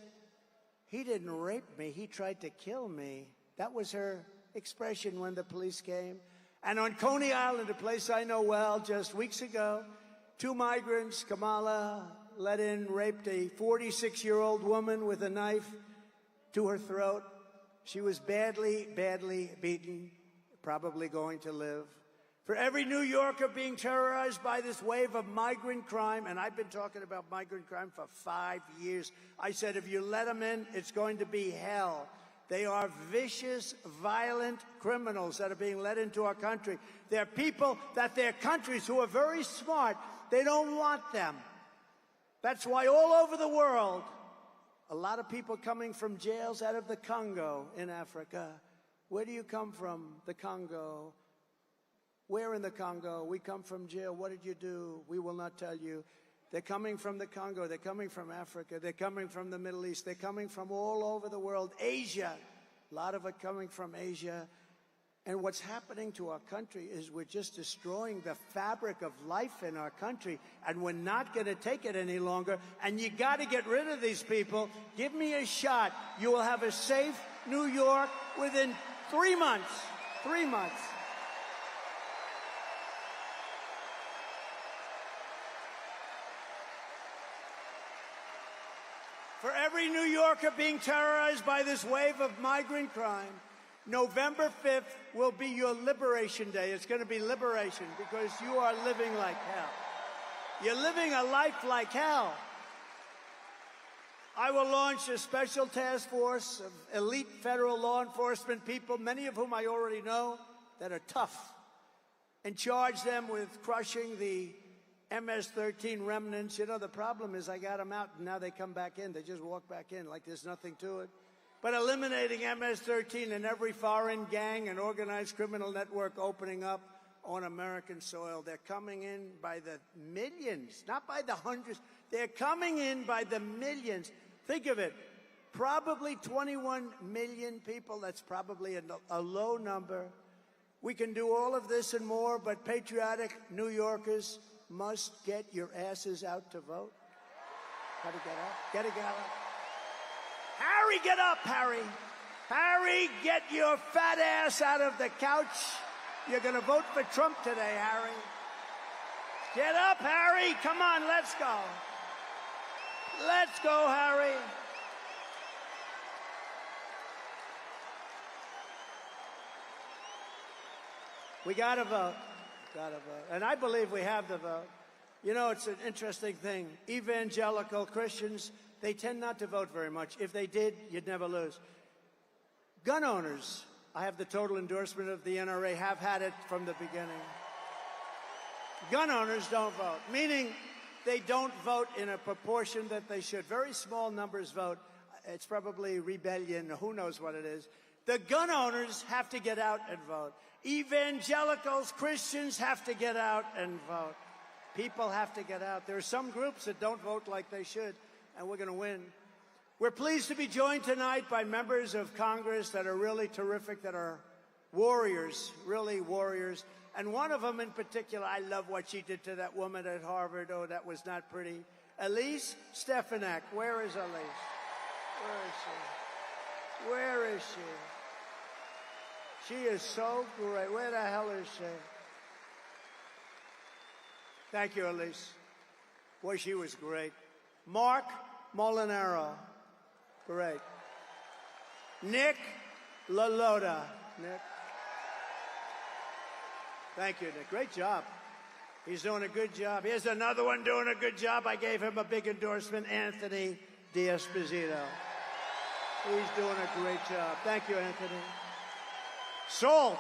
he didn't rape me, he tried to kill me. That was her expression when the police came. And on Coney Island, a place I know well, just weeks ago, two migrants, Kamala let in, raped a 46-year-old woman with a knife to her throat. She was badly, badly beaten, probably going to live. For every New Yorker being terrorized by this wave of migrant crime, and I've been talking about migrant crime for 5 years, I said, if you let them in, it's going to be hell. They are vicious, violent criminals that are being let into our country. They're people that their countries who are very smart, they don't want them. That's why all over the world, a lot of people coming from jails out of the Congo in Africa. Where do you come from? The Congo. Where in the Congo? We come from jail. What did you do? We will not tell you. They're coming from the Congo. They're coming from Africa. They're coming from the Middle East. They're coming from all over the world. Asia. A lot of it coming from Asia. And what's happening to our country is we're just destroying the fabric of life in our country. And we're not going to take it any longer. And you got to get rid of these people. Give me a shot. You will have a safe New York within 3 months. 3 months. For every New Yorker being terrorized by this wave of migrant crime, November 5th will be your liberation day. It's going to be liberation because you are living like hell. You're living a life like hell. I will launch a special task force of elite federal law enforcement people, many of whom I already know, that are tough, and charge them with crushing the MS-13 remnants. You know, the problem is I got them out, and now they come back in. They just walk back in like there's nothing to it. But eliminating MS-13 in every foreign gang and organized criminal network opening up on American soil. They're coming in by the millions, not by the hundreds. They're coming in by the millions. Think of it. Probably 21 million people. That's probably a low number. We can do all of this and more, but patriotic New Yorkers must get your asses out to vote. Gotta get up. Gotta get up. Harry, get up, Harry. Harry, get your fat ass out of the couch. You're gonna vote for Trump today, Harry. Get up, Harry. Come on, let's go. Let's go, Harry. We gotta vote. Gotta vote. And I believe we have the vote. You know, it's an interesting thing. Evangelical Christians, they tend not to vote very much. If they did, you'd never lose. Gun owners, I have the total endorsement of the NRA, have had it from the beginning. Gun owners don't vote, meaning they don't vote in a proportion that they should. Very small numbers vote. It's probably rebellion, or who knows what it is. The gun owners have to get out and vote. Evangelicals, Christians have to get out and vote. People have to get out. There are some groups that don't vote like they should, and we're going to win. We're pleased to be joined tonight by members of Congress that are really terrific, that are warriors, really warriors. And one of them in particular, I love what she did to that woman at Harvard. Oh, that was not pretty. Elise Stefanik. Where is Elise? Where is she? Where is she? She is so great. Where the hell is she? Thank you, Elise. Boy, she was great. Mark Molinaro. Great. Nick LaLota. Nick. Thank you, Nick. Great job. He's doing a good job. Here's another one doing a good job. I gave him a big endorsement, Anthony D'Esposito. He's doing a great job. Thank you, Anthony. Salt.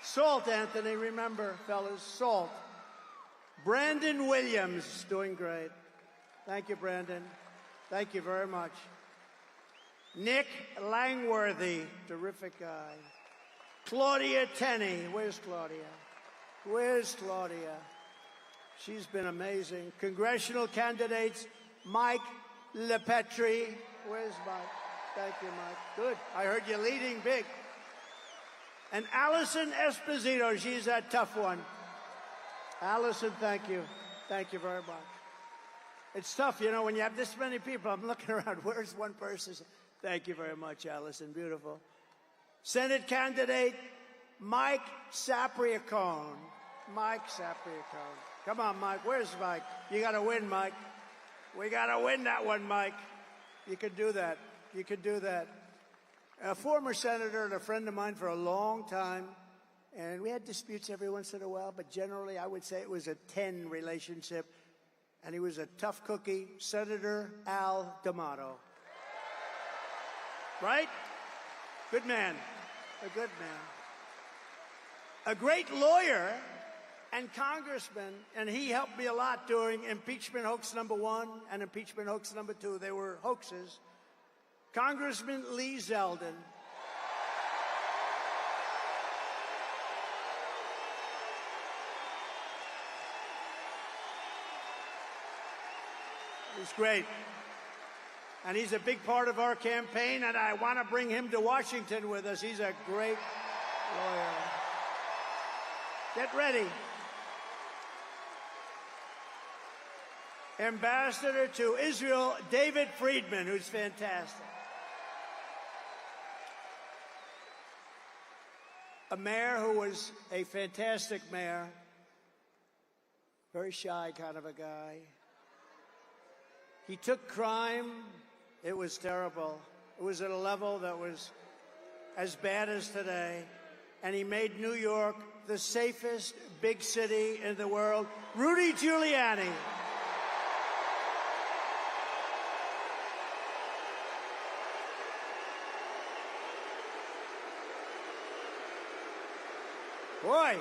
Salt, Anthony. Remember, fellas, salt. Brandon Williams, doing great. Thank you, Brandon. Thank you very much. Nick Langworthy, terrific guy. Claudia Tenney. Where's Claudia? Where's Claudia? She's been amazing. Congressional candidates, Mike LePetri. Where's Mike? Thank you, Mike. Good. I heard you leading big. And Allison Esposito. She's a tough one. Allison, thank you. Thank you very much. It's tough, you know, when you have this many people. I'm looking around. Where's one person? Thank you very much, Allison. Beautiful. Senate candidate Mike Sapriacone. Mike Sapriacone. Come on, Mike. Where's Mike? You got to win, Mike. We got to win that one, Mike. You can do that. You can do that. A former senator and a friend of mine for a long time, and we had disputes every once in a while, but generally I would say it was a 10 relationship, and he was a tough cookie, Senator Al D'Amato. Right? Good man. A good man. A great lawyer and congressman, and he helped me a lot during impeachment hoax number 1 and impeachment hoax number 2. They were hoaxes. Congressman Lee Zeldin. He's great. And he's a big part of our campaign, and I want to bring him to Washington with us. He's a great lawyer. Get ready. Ambassador to Israel, David Friedman, who's fantastic. A mayor who was a fantastic mayor, very shy kind of a guy. He took crime. It was terrible. It was at a level that was as bad as today. And he made New York the safest big city in the world. Rudy Giuliani. Boy,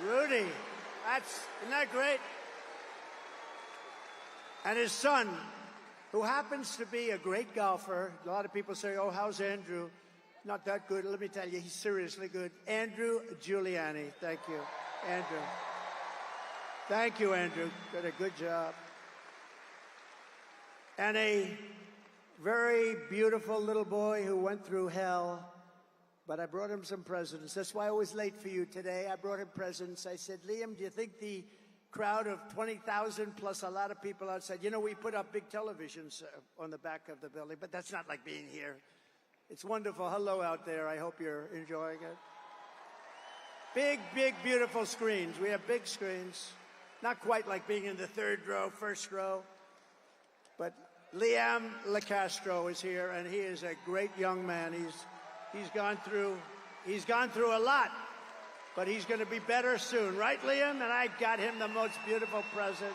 Rudy, isn't that great? And his son, who happens to be a great golfer. A lot of people say, oh, how's Andrew? Not that good. Let me tell you, he's seriously good. Andrew Giuliani. Thank you, Andrew. Thank you, Andrew. Did a good job. And a very beautiful little boy who went through hell. But I brought him some presents. That's why I was late for you today. I brought him presents. I said, Liam, do you think the crowd of 20,000 plus a lot of people outside, you know, we put up big televisions on the back of the building, but that's not like being here. It's wonderful. Hello out there. I hope you're enjoying it. Big, big, beautiful screens. We have big screens. Not quite like being in the third row, first row. But Liam LaCastro is here, and he is a great young man. He's gone through a lot, but he's going to be better soon. Right, Liam? And I got him the most beautiful present.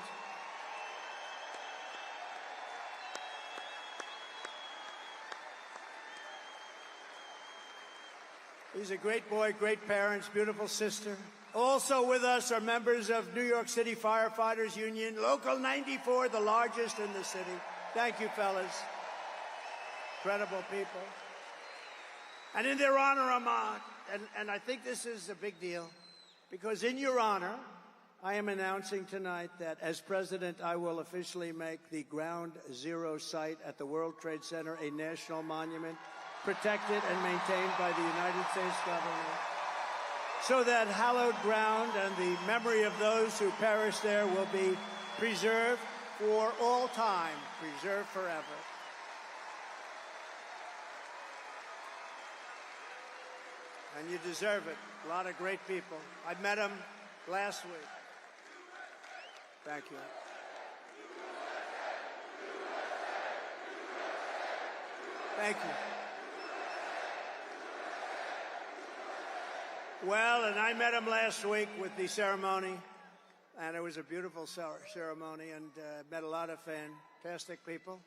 He's a great boy, great parents, beautiful sister. Also with us are members of New York City Firefighters Union, Local 94, the largest in the city. Thank you, fellas. Incredible people. And in their honor, and I think this is a big deal, because in your honor, I am announcing tonight that as president, I will officially make the Ground Zero site at the World Trade Center a national monument, protected and maintained by the United States government, so that hallowed ground and the memory of those who perished there will be preserved for all time, preserved forever. And you deserve it. A lot of great people. I met them last week. Thank you. Thank you. Well, and I met him last week with the ceremony, and it was a beautiful ceremony, and met a lot of fantastic people.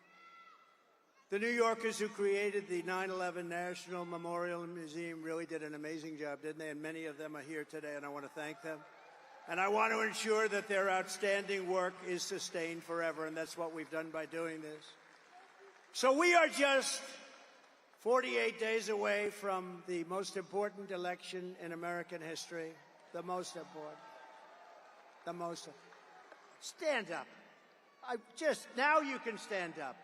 The New Yorkers who created the 9/11 National Memorial Museum really did an amazing job, didn't they? And many of them are here today, and I want to thank them. And I want to ensure that their outstanding work is sustained forever, and that's what we've done by doing this. So we are just 48 days away from the most important election in American history. The most important. The most. Stand up. Now you can stand up.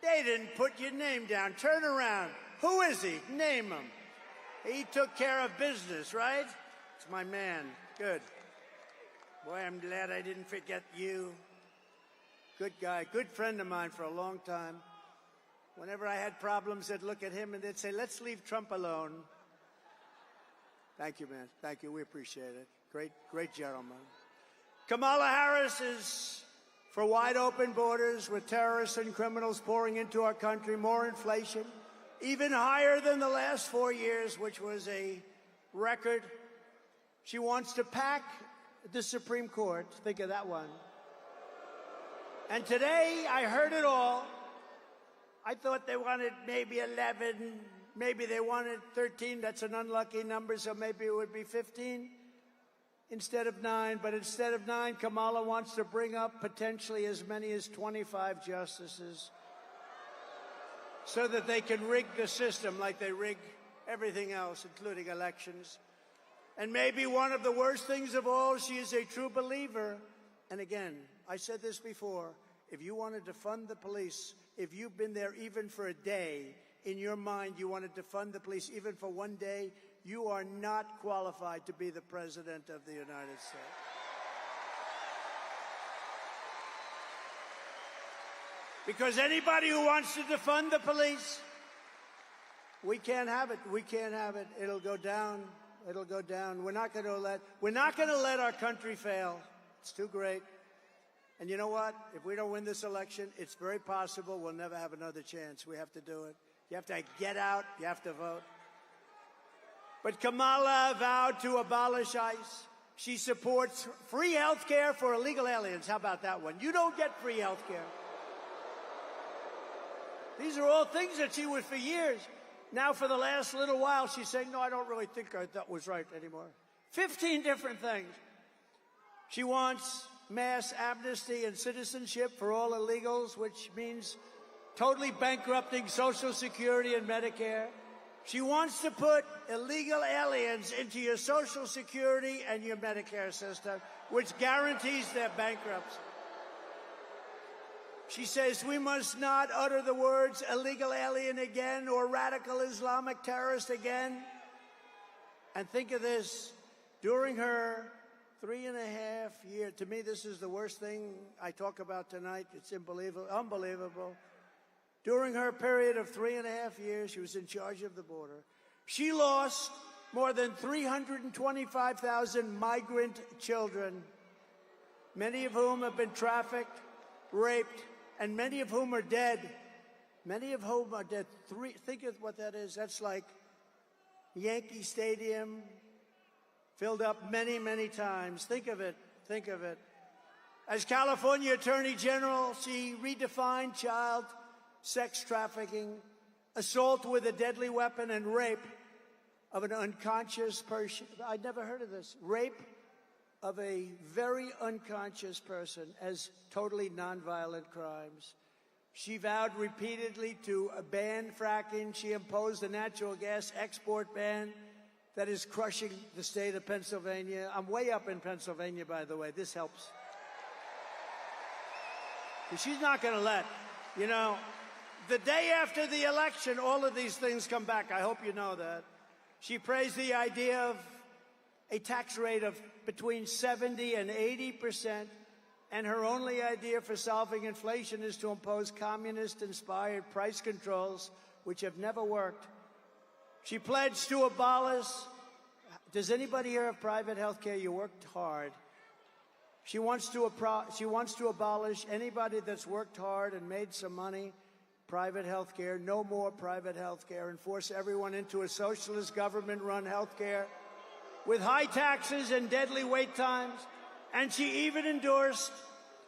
They didn't put your name down. Turn around. Who is he? Name him. He took care of business, right? It's my man. Good. Boy, I'm glad I didn't forget you. Good guy. Good friend of mine for a long time. Whenever I had problems, I'd look at him and they'd say, let's leave Trump alone. Thank you, man. Thank you. We appreciate it. Great gentleman. Kamala Harris is for wide open borders with terrorists and criminals pouring into our country, more inflation, even higher than the last 4 years, which was a record. She wants to pack the Supreme Court. Think of that one. And today I heard it all. I thought they wanted maybe 11, maybe they wanted 13. That's an unlucky number, so maybe it would be 15 instead of 9. But instead of 9, Kamala wants to bring up potentially as many as 25 justices so that they can rig the system like they rig everything else, including elections. And maybe one of the worst things of all, she is a true believer. And again, I said this before, if you want to defund the police, if you've been there even for a day, in your mind you want to defund the police even for one day, you are not qualified to be the President of the United States. Because anybody who wants to defund the police, we can't have it. We can't have it. It'll go down. It'll go down. We're not going to let our country fail. It's too great. And you know what? If we don't win this election, it's very possible we'll never have another chance. We have to do it. You have to get out. You have to vote. But Kamala vowed to abolish ICE. She supports free health care for illegal aliens. How about that one? You don't get free health care. These are all things that she was for years. Now, for the last little while, she's saying, no, I don't really think that was right anymore. 15 different things. She wants mass amnesty and citizenship for all illegals, which means totally bankrupting Social Security and Medicare. She wants to put illegal aliens into your Social Security and your Medicare system, which guarantees their bankruptcy. She says we must not utter the words illegal alien again or radical Islamic terrorist again. And think of this, during her 3.5 years, to me this is the worst thing I talk about tonight. It's unbelievable. During her period of 3.5 years, she was in charge of the border. She lost more than 325,000 migrant children, many of whom have been trafficked, raped, and many of whom are dead. Many of whom are dead. Think of what that is. That's like Yankee Stadium filled up many, many times. Think of it. Think of it. As California Attorney General, she redefined child sex trafficking, assault with a deadly weapon, and rape of an unconscious person. I'd never heard of this. Rape of a very unconscious person as totally nonviolent crimes. She vowed repeatedly to ban fracking. She imposed a natural gas export ban that is crushing the state of Pennsylvania. I'm way up in Pennsylvania, by the way. This helps. She's not going to let, the day after the election, all of these things come back. I hope you know that. She praised the idea of a tax rate of between 70 and 80%, and her only idea for solving inflation is to impose communist-inspired price controls, which have never worked. She pledged to abolish. Does anybody here have private health care? You worked hard. She wants to abolish anybody that's worked hard and made some money. Private health care, no more private health care, and force everyone into a socialist government-run health care with high taxes and deadly wait times. And she even endorsed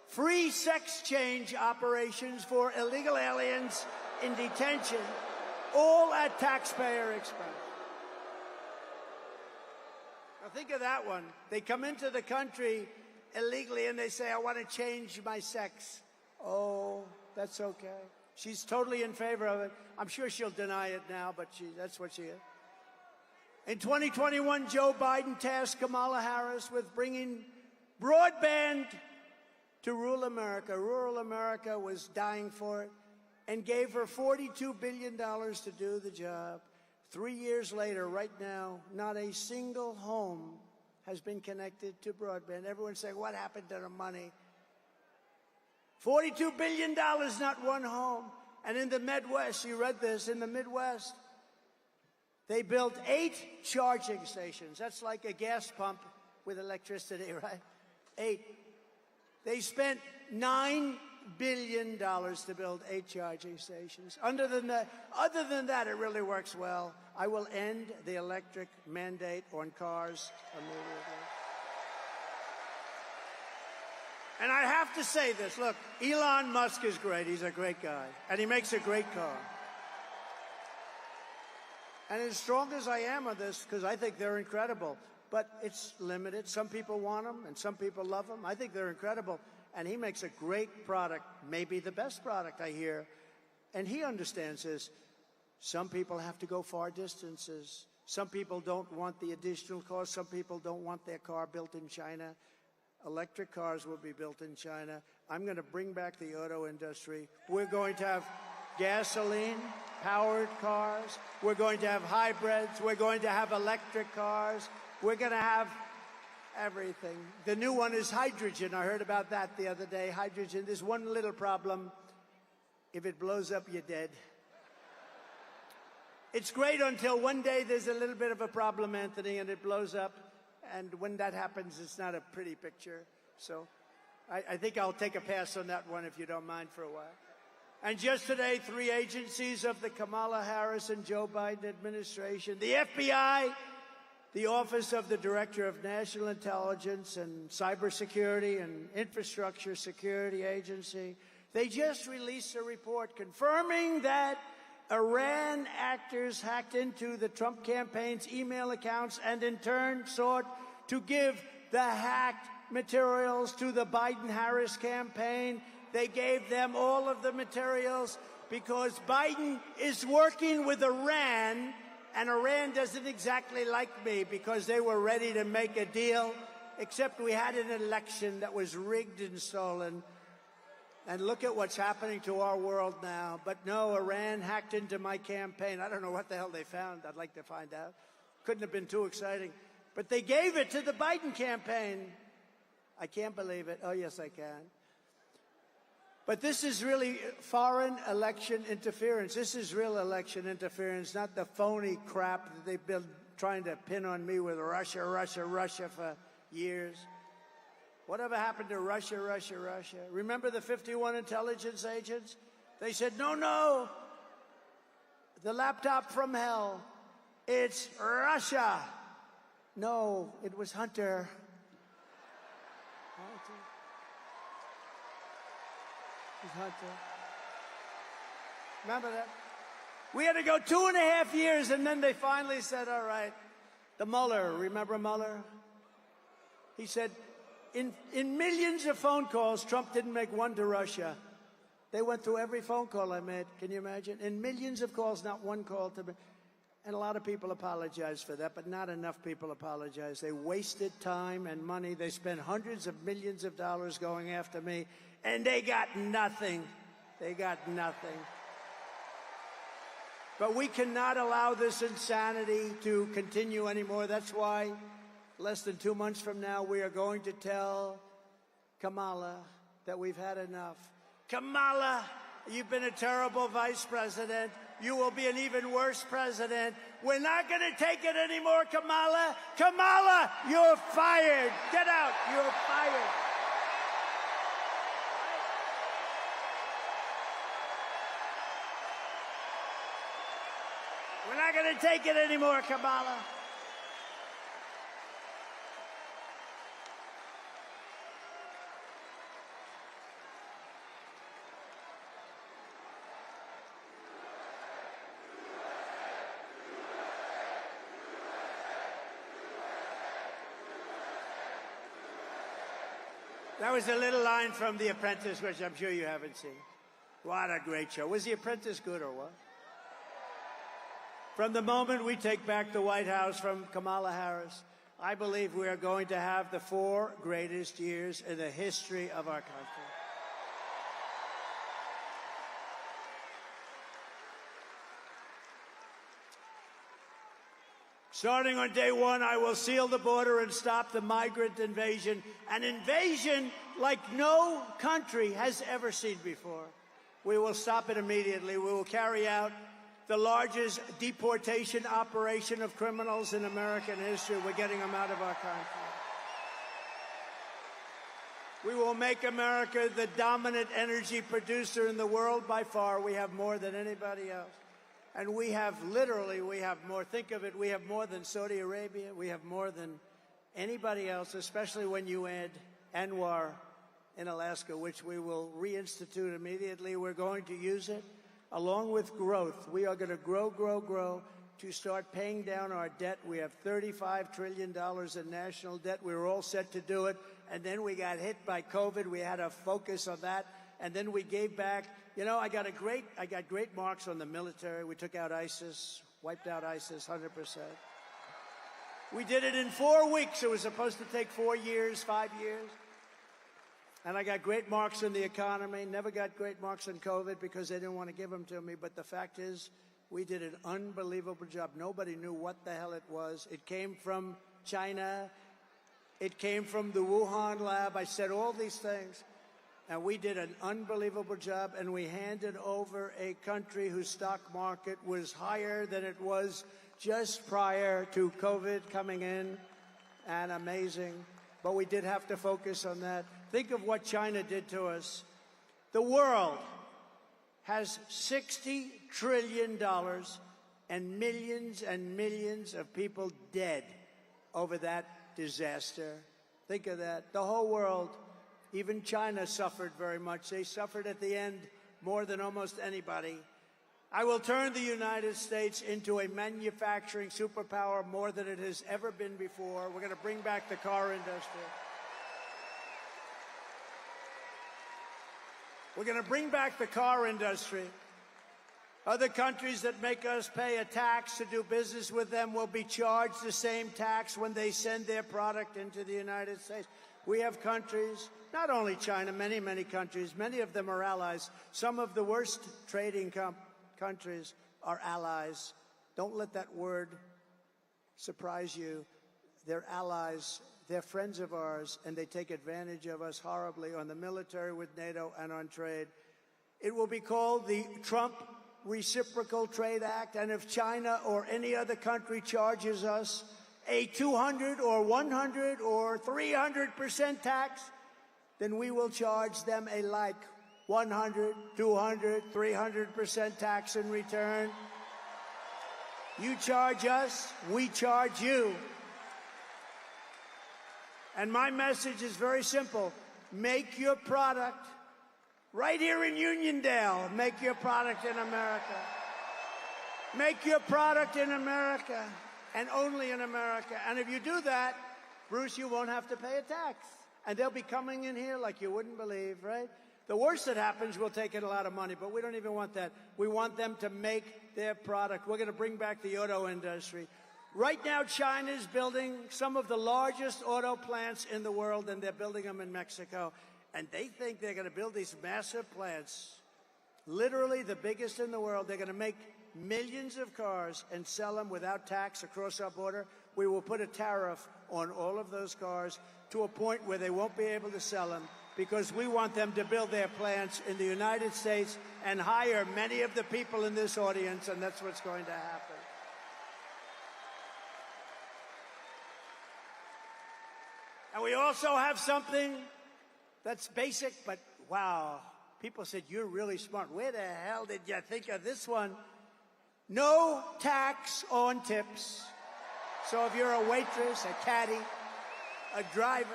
free sex change operations for illegal aliens in detention, all at taxpayer expense. Now think of that one. They come into the country illegally and they say, I want to change my sex. Oh, that's okay. She's totally in favor of it. I'm sure she'll deny it now, but that's what she is. In 2021, Joe Biden tasked Kamala Harris with bringing broadband to rural America. Rural America was dying for it, and gave her $42 billion to do the job. 3 years later, right now, not a single home has been connected to broadband. Everyone's saying, what happened to the money? $42 billion, not one home. And in the Midwest, you read this, in the Midwest, they built 8 charging stations. That's like a gas pump with electricity, right? 8. They spent $9 billion to build 8 charging stations. Other than that, it really works well. I will end the electric mandate on cars immediately. And I have to say this. Look, Elon Musk is great. He's a great guy. And he makes a great car. And as strong as I am on this, because I think they're incredible, but it's limited. Some people want them, and some people love them. I think they're incredible. And he makes a great product, maybe the best product I hear. And he understands this. Some people have to go far distances. Some people don't want the additional cost. Some people don't want their car built in China. Electric cars will be built in China. I'm going to bring back the auto industry. We're going to have gasoline-powered cars. We're going to have hybrids. We're going to have electric cars. We're going to have everything. The new one is hydrogen. I heard about that the other day. Hydrogen. There's one little problem. If it blows up, you're dead. It's great until one day there's a little bit of a problem, Anthony, and it blows up. And when that happens, it's not a pretty picture. So I think I'll take a pass on that one, if you don't mind, for a while. And just today, 3 agencies of the Kamala Harris and Joe Biden administration, the FBI, the Office of the Director of National Intelligence and Cybersecurity and Infrastructure Security Agency, they just released a report confirming that Iran actors hacked into the Trump campaign's email accounts and in turn sought to give the hacked materials to the Biden-Harris campaign. They gave them all of the materials because Biden is working with Iran, and Iran doesn't exactly like me because they were ready to make a deal, except we had an election that was rigged and stolen. And look at what's happening to our world now. But no, Iran hacked into my campaign. I don't know what the hell they found. I'd like to find out. Couldn't have been too exciting. But they gave it to the Biden campaign. I can't believe it. Oh, yes, I can. But this is really foreign election interference. This is real election interference, not the phony crap that they've been trying to pin on me with Russia, Russia, Russia for years. Whatever happened to Russia, Russia, Russia? Remember the 51 intelligence agents? They said, no, no, the laptop from hell, it's Russia. No, it was Hunter. It was Hunter. Remember that? We had to go 2.5 years, and then they finally said, all right, the Mueller, remember Mueller? He said, in millions of phone calls, Trump didn't make one to Russia. They went through every phone call I made. Can you imagine? In millions of calls, not one call to me. And a lot of people apologize for that, but not enough people apologize. They wasted time and money. They spent hundreds of millions of dollars going after me, and they got nothing. They got nothing. But we cannot allow this insanity to continue anymore. That's why less than 2 months from now, we are going to tell Kamala that we've had enough. Kamala, you've been a terrible vice president. You will be an even worse president. We're not going to take it anymore, Kamala. Kamala, you're fired. Get out. You're fired. We're not going to take it anymore, Kamala. That was a little line from The Apprentice, which I'm sure you haven't seen. What a great show. Was The Apprentice good or what? From the moment we take back the White House from Kamala Harris, I believe we are going to have the 4 greatest years in the history of our country. Starting on day 1, I will seal the border and stop the migrant invasion, an invasion like no country has ever seen before. We will stop it immediately. We will carry out the largest deportation operation of criminals in American history. We're getting them out of our country. We will make America the dominant energy producer in the world by far. We have more than anybody else. And we have more. Think of it, we have more than Saudi Arabia. We have more than anybody else, especially when you add Anwar in Alaska, which we will reinstitute immediately. We're going to use it along with growth. We are going to grow to start paying down our debt. We have $35 trillion in national debt. We were all set to do it. And then we got hit by COVID. We had to focus on that. And then we gave back. You know, I got great marks on the military. We took out ISIS, wiped out ISIS 100%. We did it in 4 weeks. It was supposed to take 4 years, 5 years. And I got great marks in the economy. Never got great marks in COVID because they didn't want to give them to me. But the fact is, we did an unbelievable job. Nobody knew what the hell it was. It came from China. It came from the Wuhan lab. I said all these things. And we did an unbelievable job, and we handed over a country whose stock market was higher than it was just prior to COVID coming in, and amazing. But we did have to focus on that. Think of what China did to us. The world has $60 trillion and millions of people dead over that disaster. Think of that. The whole world. Even China suffered very much. They suffered at the end more than almost anybody. I will turn the United States into a manufacturing superpower more than it has ever been before. We're going to bring back the car industry. We're going to bring back the car industry. Other countries that make us pay a tax to do business with them will be charged the same tax when they send their product into the United States. We have countries, not only China, many countries, many of them are allies. Some of the worst trading countries are allies. Don't let that word surprise you. They're allies. They're friends of ours, and they take advantage of us horribly on the military with NATO and on trade. It will be called the Trump Reciprocal Trade Act, and if China or any other country charges us a 200 or 100 or 300% tax, then we will charge them a like 100, 200, 300% tax in return. You charge us, we charge you. And my message is very simple. Make your product right here in Uniondale. Make your product in America. Make your product in America. And only in America. And if you do that, Bruce, you won't have to pay a tax. And they'll be coming in here like you wouldn't believe, right? The worst that happens, we'll take in a lot of money, but we don't even want that. We want them to make their product. We're going to bring back the auto industry. Right now, China's building some of the largest auto plants in the world, and they're building them in Mexico. And they think they're going to build these massive plants, literally the biggest in the world. They're going to make millions of cars and sell them without tax across our border. We will put a tariff on all of those cars to a point where they won't be able to sell them, because we want them to build their plants in the United States and hire many of the people in this audience, and that's what's going to happen. And we also have something that's basic, but wow, people said, you're really smart. Where the hell did you think of this one? No tax on tips. So if you're a waitress, a caddy, a driver,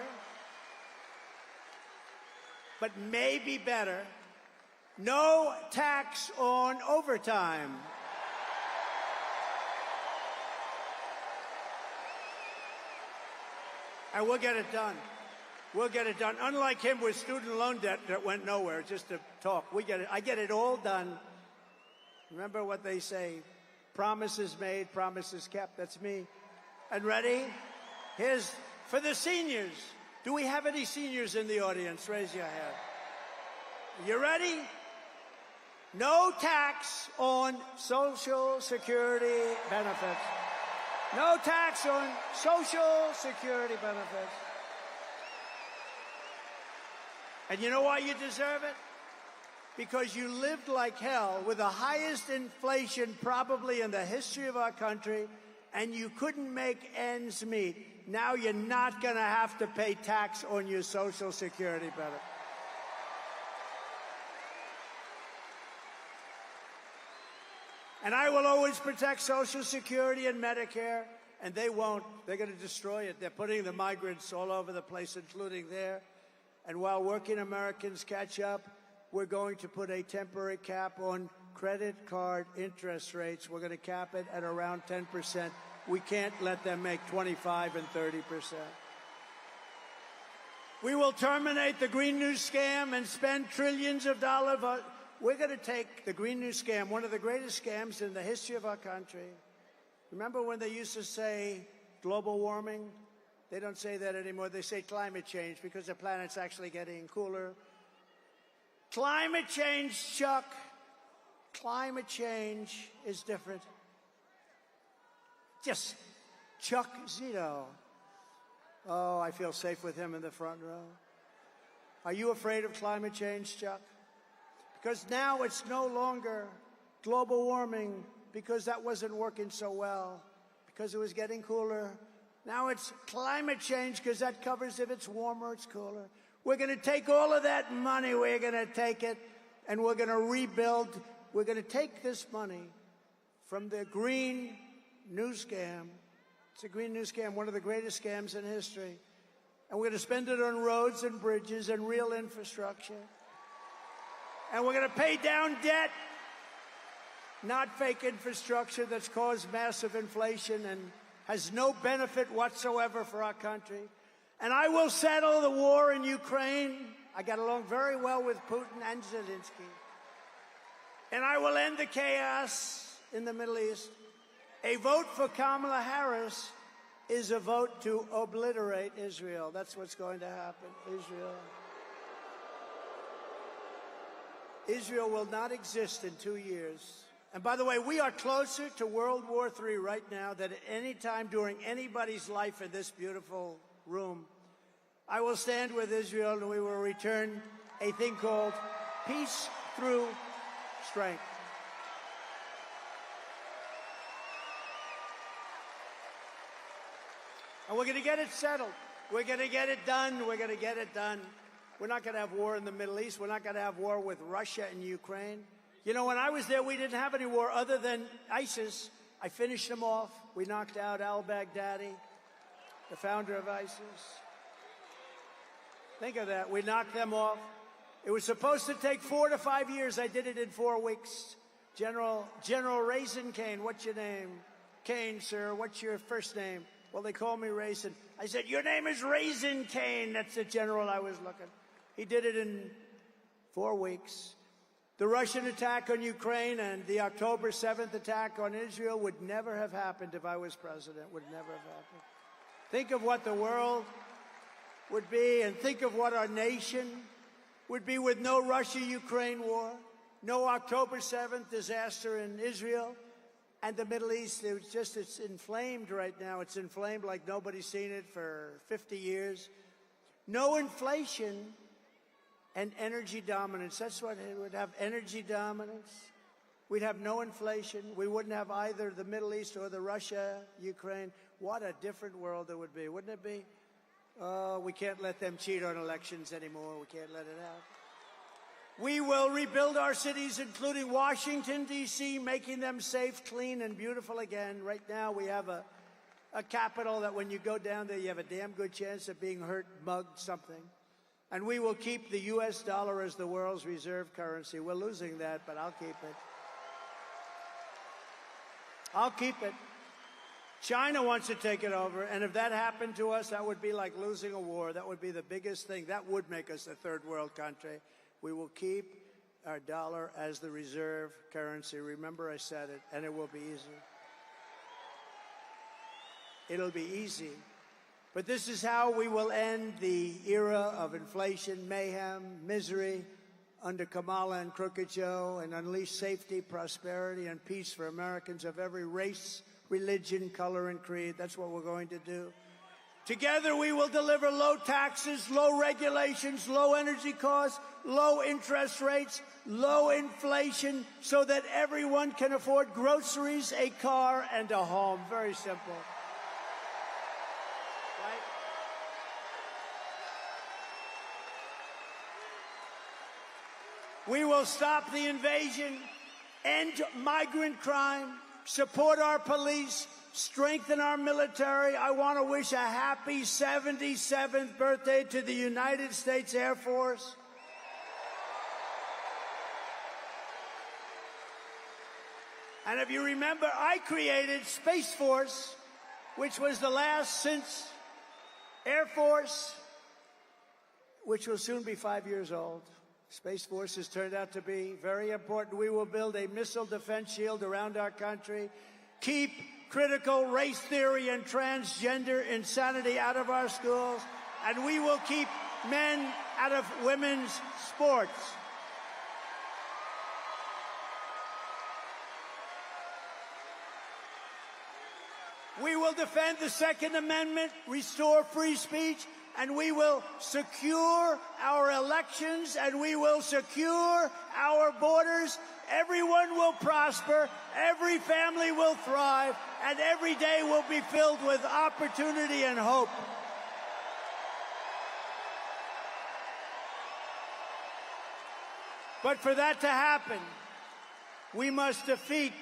but maybe better, no tax on overtime. And we'll get it done. We'll get it done. Unlike him with student loan debt that went nowhere, just to talk. We get it. I get it all done. Remember what they say, promises made, promises kept. That's me. And ready? Here's for the seniors. Do we have any seniors in the audience? Raise your hand. You ready? No tax on Social Security benefits. No tax on Social Security benefits. And you know why you deserve it? Because you lived like hell with the highest inflation probably in the history of our country, and you couldn't make ends meet. Now you're not going to have to pay tax on your Social Security benefit. And I will always protect Social Security and Medicare, and they won't. They're going to destroy it. They're putting the migrants all over the place, including there. And while working Americans catch up, we're going to put a temporary cap on credit card interest rates. We're going to cap it at around 10%. We can't let them make 25 and 30%. We will terminate the Green New Scam and spend trillions of dollars. We're going to take the Green New Scam, one of the greatest scams in the history of our country. Remember when they used to say global warming? They don't say that anymore. They say climate change because the planet's actually getting cooler. Climate change, Chuck. Climate change is different. Just Chuck Zito. Oh, I feel safe with him in the front row. Are you afraid of climate change, Chuck? Because now it's no longer global warming because that wasn't working so well, because it was getting cooler. Now it's climate change because that covers if it's warmer, it's cooler. We're going to take all of that money, we're going to take it, and we're going to rebuild. We're going to take this money from the Green New Scam. It's a Green New Scam, one of the greatest scams in history. And we're going to spend it on roads and bridges and real infrastructure. And we're going to pay down debt, not fake infrastructure that's caused massive inflation and has no benefit whatsoever for our country. And I will settle the war in Ukraine. I got along very well with Putin and Zelensky. And I will end the chaos in the Middle East. A vote for Kamala Harris is a vote to obliterate Israel. That's what's going to happen. Israel will not exist in 2 years. And by the way, we are closer to World War III right now than at any time during anybody's life in this beautiful room. I will stand with Israel, and we will return a thing called peace through strength. And we're going to get it settled. We're going to get it done. We're going to get it done. We're not going to have war in the Middle East. We're not going to have war with Russia and Ukraine. You know, when I was there, we didn't have any war other than ISIS. I finished them off. We knocked out al-Baghdadi, the founder of ISIS. Think of that. We knocked them off. It was supposed to take 4 to 5 years. I did it in 4 weeks. General Raisin Kane, what's your name? Kane, sir. What's your first name? Well, they call me Raisin. I said, your name is Raisin Cane. That's the general I was looking. He did it in 4 weeks. The Russian attack on Ukraine and the October 7th attack on Israel would never have happened if I was president. Would never have happened. Think of what the world would be, and think of what our nation would be with no Russia-Ukraine war, no October 7th disaster in Israel, and the Middle East. It's inflamed right now. It's inflamed like nobody's seen it for 50 years. No inflation and energy dominance. That's what it would have, energy dominance. We'd have no inflation. We wouldn't have either the Middle East or the Russia, Ukraine. What a different world it would be, wouldn't it be? Oh, we can't let them cheat on elections anymore. We can't let it happen. We will rebuild our cities, including Washington, D.C., making them safe, clean, and beautiful again. Right now, we have a capital that when you go down there, you have a damn good chance of being hurt, mugged, something. And we will keep the U.S. dollar as the world's reserve currency. We're losing that, but I'll keep it. I'll keep it. China wants to take it over, and if that happened to us, that would be like losing a war. That would be the biggest thing. That would make us a third world country. We will keep our dollar as the reserve currency. Remember, I said it, and it will be easy. It'll be easy. But this is how we will end the era of inflation, mayhem, misery under Kamala and Crooked Joe, and unleash safety, prosperity, and peace for Americans of every race, religion, color, and creed. That's what we're going to do. Together, we will deliver low taxes, low regulations, low energy costs, low interest rates, low inflation, so that everyone can afford groceries, a car, and a home. Very simple. Right? We will stop the invasion, end migrant crime, support our police, strengthen our military. I want to wish a happy 77th birthday to the United States Air Force. And if you remember, I created Space Force, which was the last since Air Force, which will soon be 5 years old. Space Force has turned out to be very important. We will build a missile defense shield around our country, keep critical race theory and transgender insanity out of our schools, and we will keep men out of women's sports. We will defend the Second Amendment, restore free speech, and we will secure our elections, and we will secure our borders. Everyone will prosper, every family will thrive, and every day will be filled with opportunity and hope. But for that to happen, we must defeat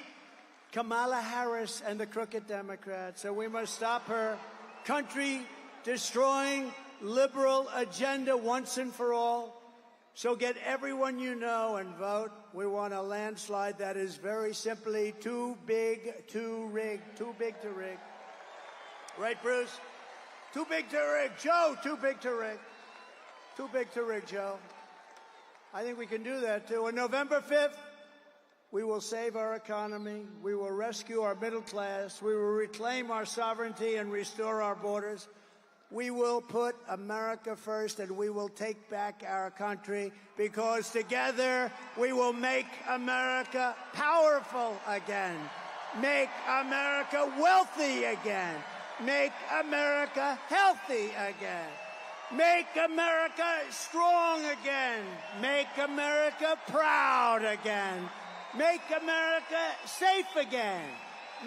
Kamala Harris and the crooked Democrats, and we must stop her country-destroying liberal agenda once and for all. So get everyone you know and vote. We want a landslide that is very simply too big to rig. Too big to rig. Right, Bruce? Too big to rig. Joe, too big to rig. Too big to rig, Joe. I think we can do that, too. On November 5th, we will save our economy. We will rescue our middle class. We will reclaim our sovereignty and restore our borders. We will put America first, and we will take back our country, because together we will make America powerful again, make America wealthy again, make America healthy again, make America strong again, make America proud again, make America safe again,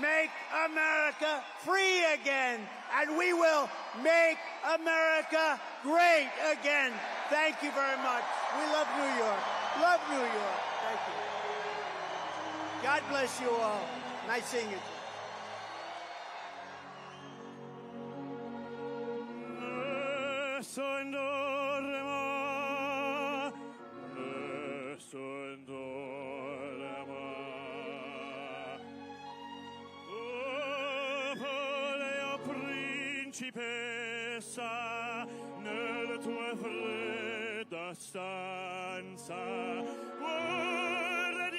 make America free again, and we will make America great again. Thank you very much. We love New York. Love New York. Thank you. God bless you all. Nice seeing you. principessa nella tua fredda stanza. Guardati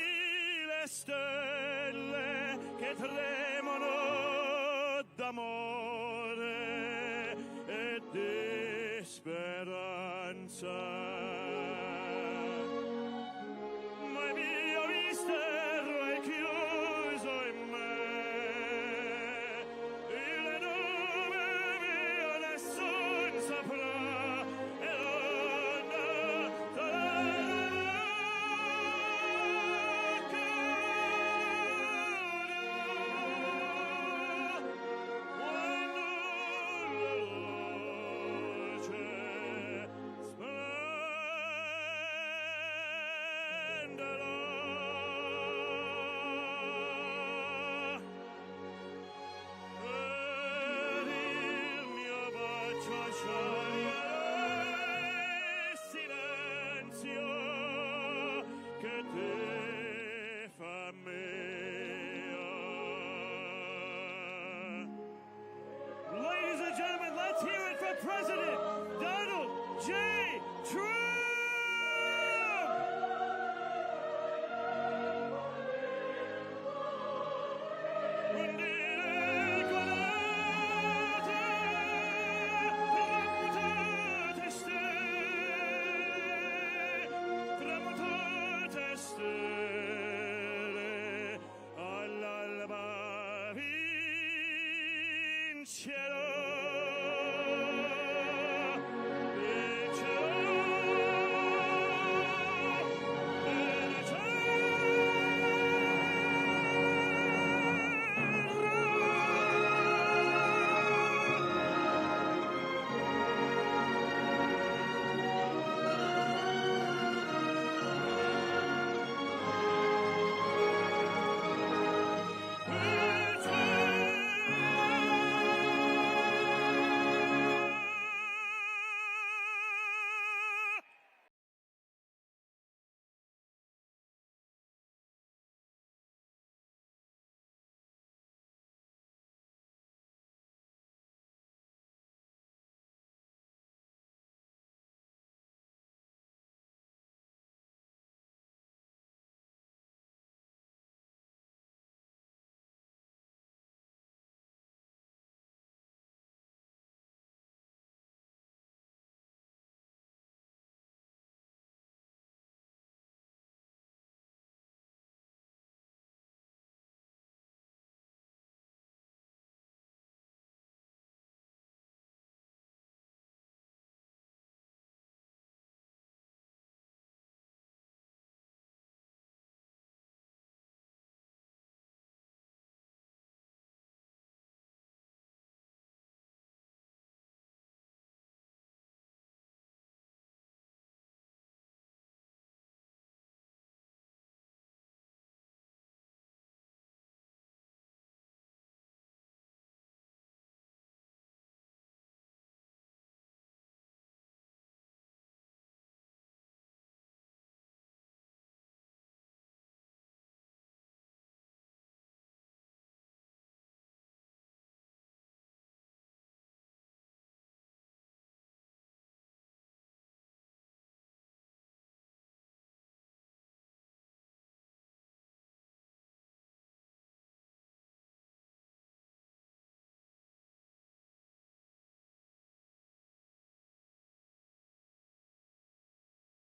le stelle che tremano d'amore e di speranza. Shine.